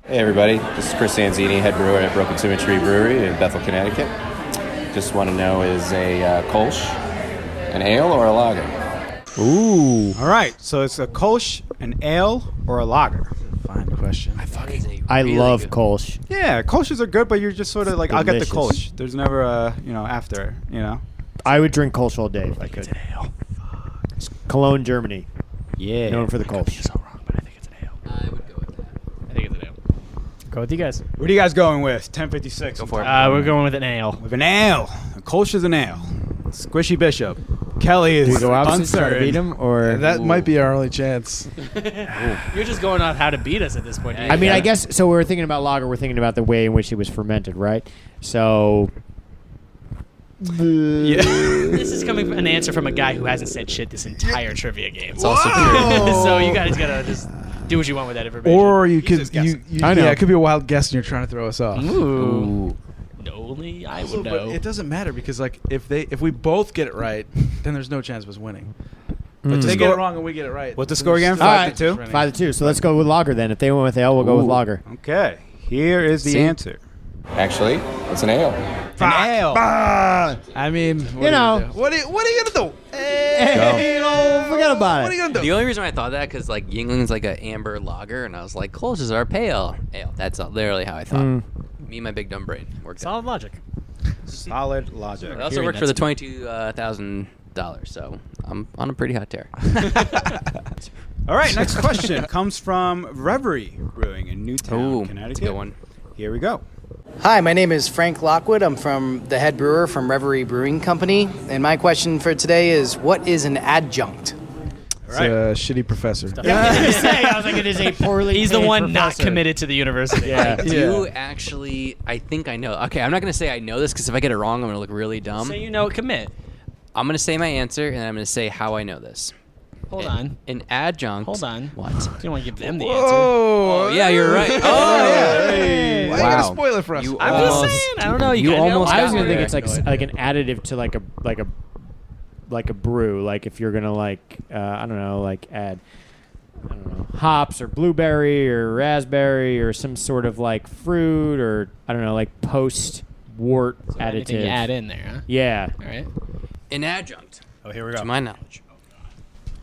Hey everybody, this is Chris Zanzini, head brewer at Broken Symmetry Brewery in Bethel, Connecticut. Just want to know, is a Kolsch an ale or a lager? Ooh. All right, so it's a Kolsch, an ale, or a lager? Fine question. I love Kolsch. Yeah, Kolsch's are good, but you're just sort of like, I'll get the Delicious. Kolsch. There's never a, after, I would drink Kolsch all day if I could. It's Cologne, Germany. Yeah. Known for the Kolsch. I think it's an ale. Go with you guys. What are you guys going with? 1056. Go for it. We're going with an ale. With an ale. A Kolsch is an ale. Squishy Bishop. Kelly is Do we go opposite, try to uncertain. beat him, or That might be our only chance. You're just going on how to beat us at this point. I mean, I guess so. We're thinking about lager. We're thinking about the way in which it was fermented, right? So, This is coming from an answer from a guy who hasn't said shit this entire trivia game. It's also true. So you guys gotta just do what you want with that information. Or you He's could, just guessing. I know. Yeah, it could be a wild guess, and you're trying to throw us off. Ooh. Only I Also, would but know. it doesn't matter because like if we both get it right, then there's no chance of us winning. But What's if the they get score? it wrong and we get it right. What's the score again? there's all still right, 5-2? 5-2. So let's go with lager then. If they went with ale, we'll go with Ooh. lager. Okay. Here is the See? answer. Actually, it's an ale. An ale. I mean, You know. what are you gonna do? Hey, forget about What are it. you gonna do? The only reason I thought that because like Yingling's like an amber lager, and I was like, Kolsch's are pale ale. That's literally how I thought. Me and my big dumb brain worked. Solid logic. Solid logic. It also worked for the $22,000, so I'm on a pretty hot tear. All right, next question comes from Reverie Brewing in Newtown, Ooh, Connecticut. that's a good one. Here we go. Hi, my name is Frank Lockwood. I'm from the head brewer from Reverie Brewing Company. And my question for today is, what is an adjunct? It's a shitty professor. I was like, it is a poorly. He's the paid one not professor. committed to the university. Yeah. I do actually. I think I know. Okay, I'm not gonna say I know this because if I get it wrong, I'm gonna look really dumb. Say you know, commit. I'm gonna say my answer, and I'm gonna say how I know this. Hold on. An adjunct. Hold on. What? You don't want to give them the Oh, yeah, you're right. Oh, yeah. Hey. Why wow. you gotta spoil it for us? I'm just saying. I don't know. You almost. I was got gonna think there. it's like an additive to like a brew. Like if you're gonna I don't know, like add hops or blueberry or raspberry or some sort of like fruit or I don't know, like post wort Anything additive. you add in there, huh? Yeah. All right. An adjunct. Oh, here we go. To my knowledge,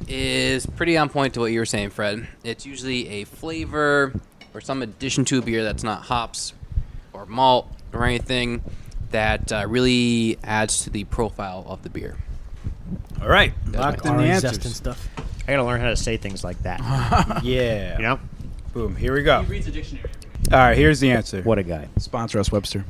is pretty on point to what you were saying, Fred. It's usually a flavor or some addition to a beer that's not hops or malt or anything that really adds to the profile of the beer. All right, That's locked my in the Orange answers. zest and stuff. I gotta learn how to say things like that. Yeah. You know? Boom. Here we go. He reads a dictionary. All right, here's the answer. What a guy. Sponsor us, Webster.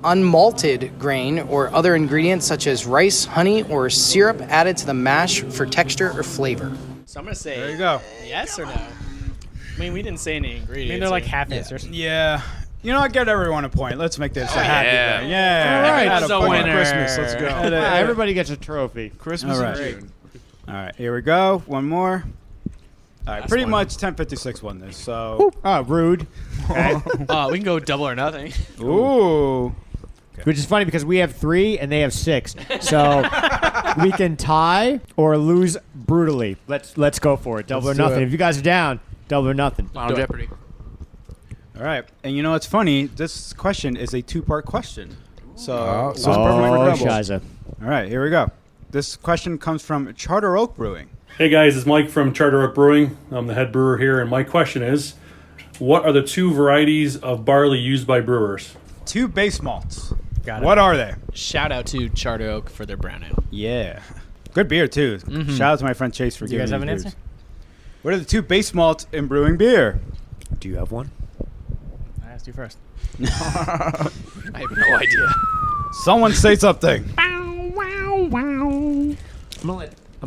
Unmalted grain or other ingredients such as rice, honey, or syrup added to the mash for texture or flavor. So I'm gonna say. There you go. Yes or no? I mean, we didn't say any ingredients. I mean, they're like here. half answers. Yeah. You know what? Give everyone a point. Let's make this a happy yeah. day. Yeah. All right, Add it's a point. winner. Christmas. Let's go. Everybody gets a trophy. Christmas All in right. June. All right, here we go. One more. All right, Last pretty one. much 1056 won this. So, Oh, rude. Okay. We can go double or nothing. ooh. Which is funny because we have 3 and they have 6, so we can tie or lose brutally. Let's go for it. Double Let's or do nothing. it. If you guys are down, double or nothing. Final Jeopardy. All right, and you know what's funny? This question is a 2-part question. So, Oh, it's so it's perfect for doubles. Shiza. All right, here we go. This question comes from Charter Oak Brewing. Hey guys, it's Mike from Charter Oak Brewing. I'm the head brewer here, and my question is, what are the 2 varieties of barley used by brewers? 2 base malts. Got it. What are they? Shout out to Charter Oak for their brown ale. Yeah. Good beer, too. Shout out to my friend Chase for Do you giving guys have me an beers. answer? What are the 2 base malts in brewing beer? Do you have one? I asked you first. I have no idea. Someone say something. I'm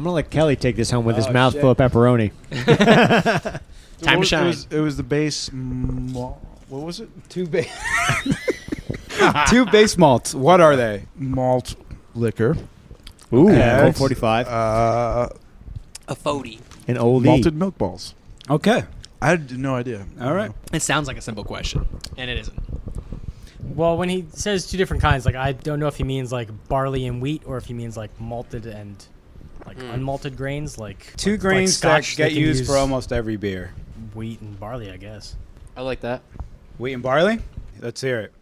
gonna let Kelly take this home with his Oh, mouth shit. full of pepperoni. Time to shine. It was the base. What was it? 2 base. 2 base malts. What are they? Malt liquor. Ooh, Okay. Colt 45. A 40. An oldie. Malted milk balls. Okay. I had no idea. All right. It sounds like a simple question, and it isn't. Well, when he says 2 different kinds, like I don't know if he means like barley and wheat or if he means like malted and like unmalted grains, like 2 like grains Scotch, that they get can used use for almost every beer. wheat and barley, I guess. I like that. Wheat and barley? Let's hear it.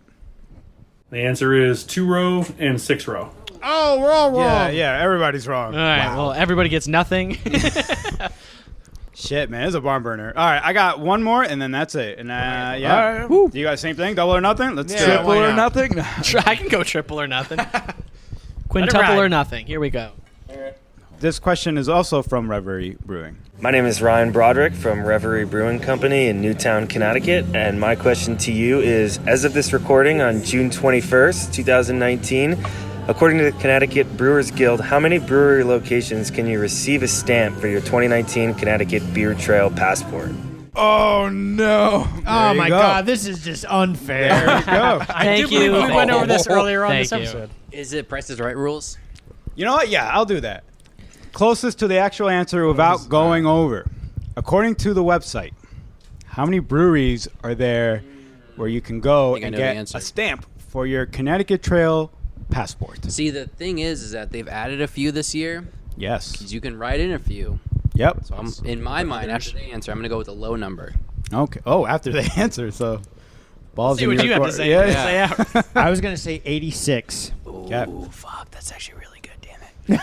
The answer is 2-row and 6-row. Oh, we're all wrong. Yeah, everybody's wrong. All right. Well, everybody gets nothing. Shit, man, it's a barn burner. All right, I got one more, and then that's it. And yeah, All right. do you guys same thing? Double or nothing? Let's do it. Triple or nothing? I can go triple or nothing. ride. Quintuple or nothing. Here we go. This question is also from Reverie Brewing. My name is Ryan Broderick from Reverie Brewing Company in Newtown, Connecticut, and my question to you is, as of this recording on June 21st, 2019, according to the Connecticut Brewers Guild, how many brewery locations can you receive a stamp for your 2019 Connecticut Beer Trail passport? Oh, no. Oh, my God. This is just unfair. There you go. I do believe we went over this earlier on this Thank you. episode. Is it Price is Right rules? You know what? Yeah, I'll do that. Closest to the actual answer without going over. According to the website, how many breweries are there where you can go think I and know the get answer. a stamp for your Connecticut Trail passport? See, the thing is that they've added a few this year. Yes. 'Cause you can write in a few. Yep. So I'm, in my mind, after the answer, I'm going to go with a low number. Okay. Oh, after the answer, so balls See in what your you have to court. say. Yeah. Say out. I was going to say 86. Ooh, fuck. That's actually really good. Damn it.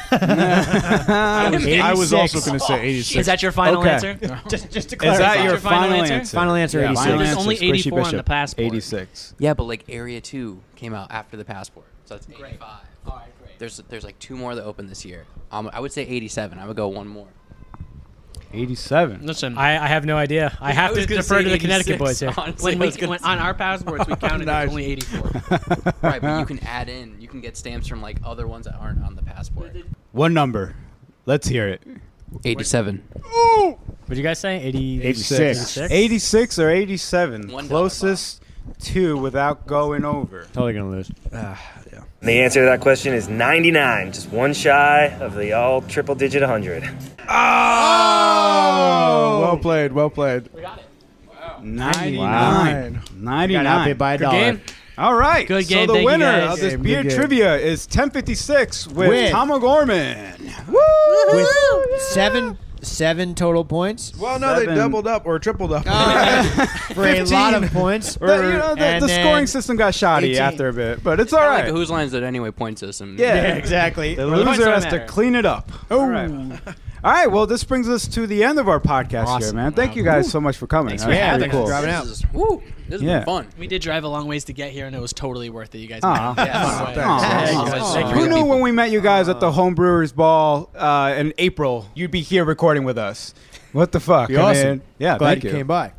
I was also going to say 86. Is that your final Okay. answer? Just to Is clarify. that your final final answer? answer? Final answer, Yeah, 86. final There's answer, only Squishy 84 on the Bishop. passport. 86. Yeah, but like Area 2 came out after the passport. So that's 85. All right, great. There's like 2 more that open this year. I would say 87. I would go one more. 87. Listen, I have no idea. I have to was gonna defer say to the Connecticut 86, boys here. when honestly. when on our passports we counted Nice. there's only 84. Right, but you can add in. You can get stamps from like other ones that aren't on the passport. One number. Let's hear it. 87. What did you guys say? 86. 86 or 87. $1 Closest to without going over. Totally gonna lose. And the answer to that question is 99, just one shy of the all triple-digit 100. Oh! Well played. Well played. 99. Got 99. outbid by a dollar. game. All right. Good game. So the Thank you, winner guys. of this Game, beer good game. trivia is 1056 with Tom O'Gorman. With seven total points. Well, no, they 7. doubled up or tripled up. For a lot of points. The scoring system got shoddy 18. after a bit, but it's all Kinda right. Like a Whose Lines It Anyway point system. Yeah, exactly. The points loser don't has to matter. clean it up. All right. All right. Well, this brings us to the end of our podcast here, Awesome. man. Thank you guys so much for coming. Thanks That for was having pretty us. Driving out. This has Yeah. been fun. We did drive a long ways to get here, and it was totally worth it. You guys Aw. made it. Fun way. Aw. Who knew when we met you guys at the Home Brewers Ball in April, you'd be here recording with us? What the fuck? You're awesome. Man. Yeah, Glad thank you you. came by.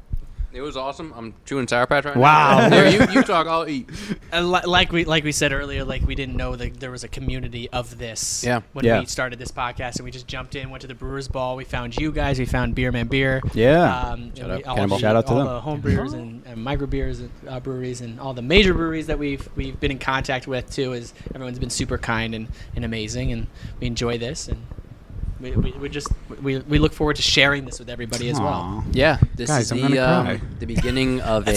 It was awesome. I'm chewing Sour Patch right Wow. now. Here, you talk, I'll eat. Like we said earlier, like we didn't know that there was a community of this. Yeah. When Yeah. we started this podcast, and we just jumped in, went to the Brewers Ball. We found you guys. We found Beer Man Beer. Yeah. And Shout out. all Cannonball. the- Shout out to all them. the home brewers and micro beers and breweries and all the major breweries that we've been in contact with too. Is everyone's been super kind and amazing, and we enjoy this and. We look forward to sharing this with everybody as well. Aw. Yeah, this Guys, is I'm gonna cry. the beginning of a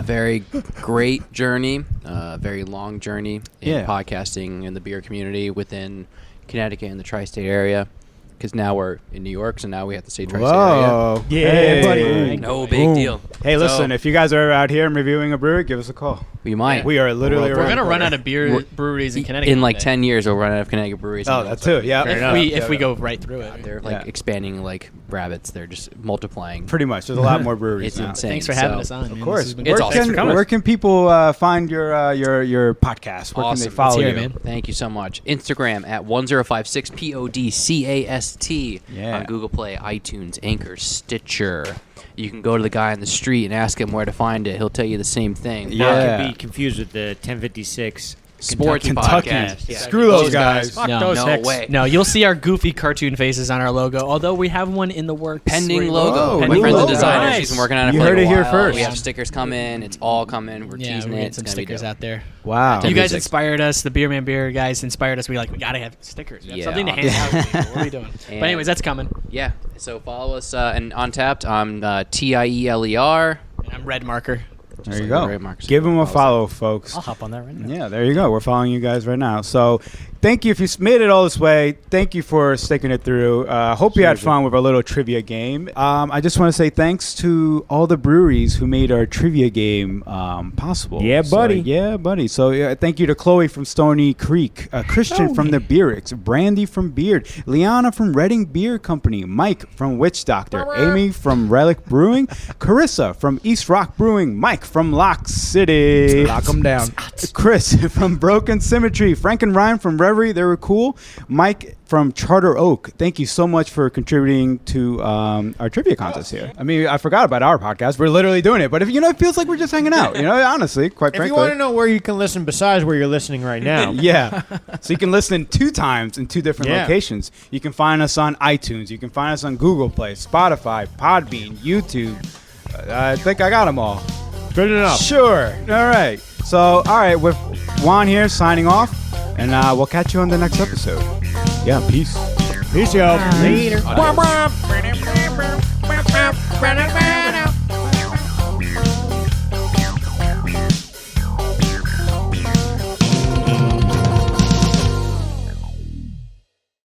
very great journey, a very long journey in Yeah. podcasting in the beer community within Connecticut and the tri-state area. Because now we're in New York, so now we have to say tri-state area. Whoa. Yeah, Hey. buddy. No big deal. Hey, So, listen, if you guys are out here and reviewing a brewery, give us a call. we might. We are literally We're around gonna the run corner. out of breweries in Connecticut In like one day. 10 years, we'll run out of Connecticut breweries. Oh, that too. Yeah. If we go right through it. They're like Yeah. expanding like rabbits. They're just multiplying. Pretty much. There's a lot more breweries It's now. insane. Thanks for having So- us on. Of man. course. This has been It's Where awesome. can, where can people find your podcast? Where Awesome. can they follow Let's hear you? it, man. Thank you so much. Instagram at 1056 PODCAST. Yeah. On Google Play, iTunes, Anchor, Stitcher. You can go to the guy on the street and ask him where to find it. He'll tell you the same thing. Yeah. Not to be confused with the 1056 Sports Kentucky. podcast. Yeah. Screw those guys. Fuck No, those no hicks. way. No, you'll see our goofy cartoon faces on our logo. Although we have one in the works. Pending Wait, logo. Whoa, My new friend's a logo. designer. Nice. She's been working on it You for heard like a it here while. first. We have stickers coming. It's all coming. We're Yeah, teasing we're it. getting It's some gonna be stickers dope. out there. Wow. You guys 1056. inspired us. The Beer Man Beer guys inspired us. We gotta have stickers. We have Yeah. something to hand out to people. What are we doing? But And- anyways, that's coming. Yeah. So follow us and Untapped. I'm TIELER. And I'm Red Marker. There you like go. the Ray Marks. Give them a follow, folks. I'll hop on that right now. Yeah, there you go. We're following you guys right now. So thank you if you made it all this way. Thank you for sticking it through. Hope you had fun with our little trivia game. I just want to say thanks to all the breweries who made our trivia game possible. Yeah, buddy. So thank you to Chloe from Stony Creek, Christian from the Beeracks, Brandy from Beard, Liana from Reading Beer Company, Mike from Witchdoctor, Amy from Relic Brewing, Carissa from East Rock Brewing, Mike from Lock City. Lock them down. Chris from Broken Symmetry, Frank and Ryan from Reverie, they were cool. Mike from Charter Oak, thank you so much for contributing to our trivia contest here. I mean, I forgot about our podcast. We're literally doing it, but if it feels like we're just hanging out. Honestly, quite If frankly. you want to know where you can listen besides where you're listening right now. Yeah. So you can listen 2 times in 2 different Yeah. locations. You can find us on iTunes. You can find us on Google Play, Spotify, Podbean, YouTube. I think I got them all. Good enough. Sure. All right. So, all right, with Juan here signing off, and we'll catch you on the next episode. Yeah, peace. Peace, y'all. Later. Adios.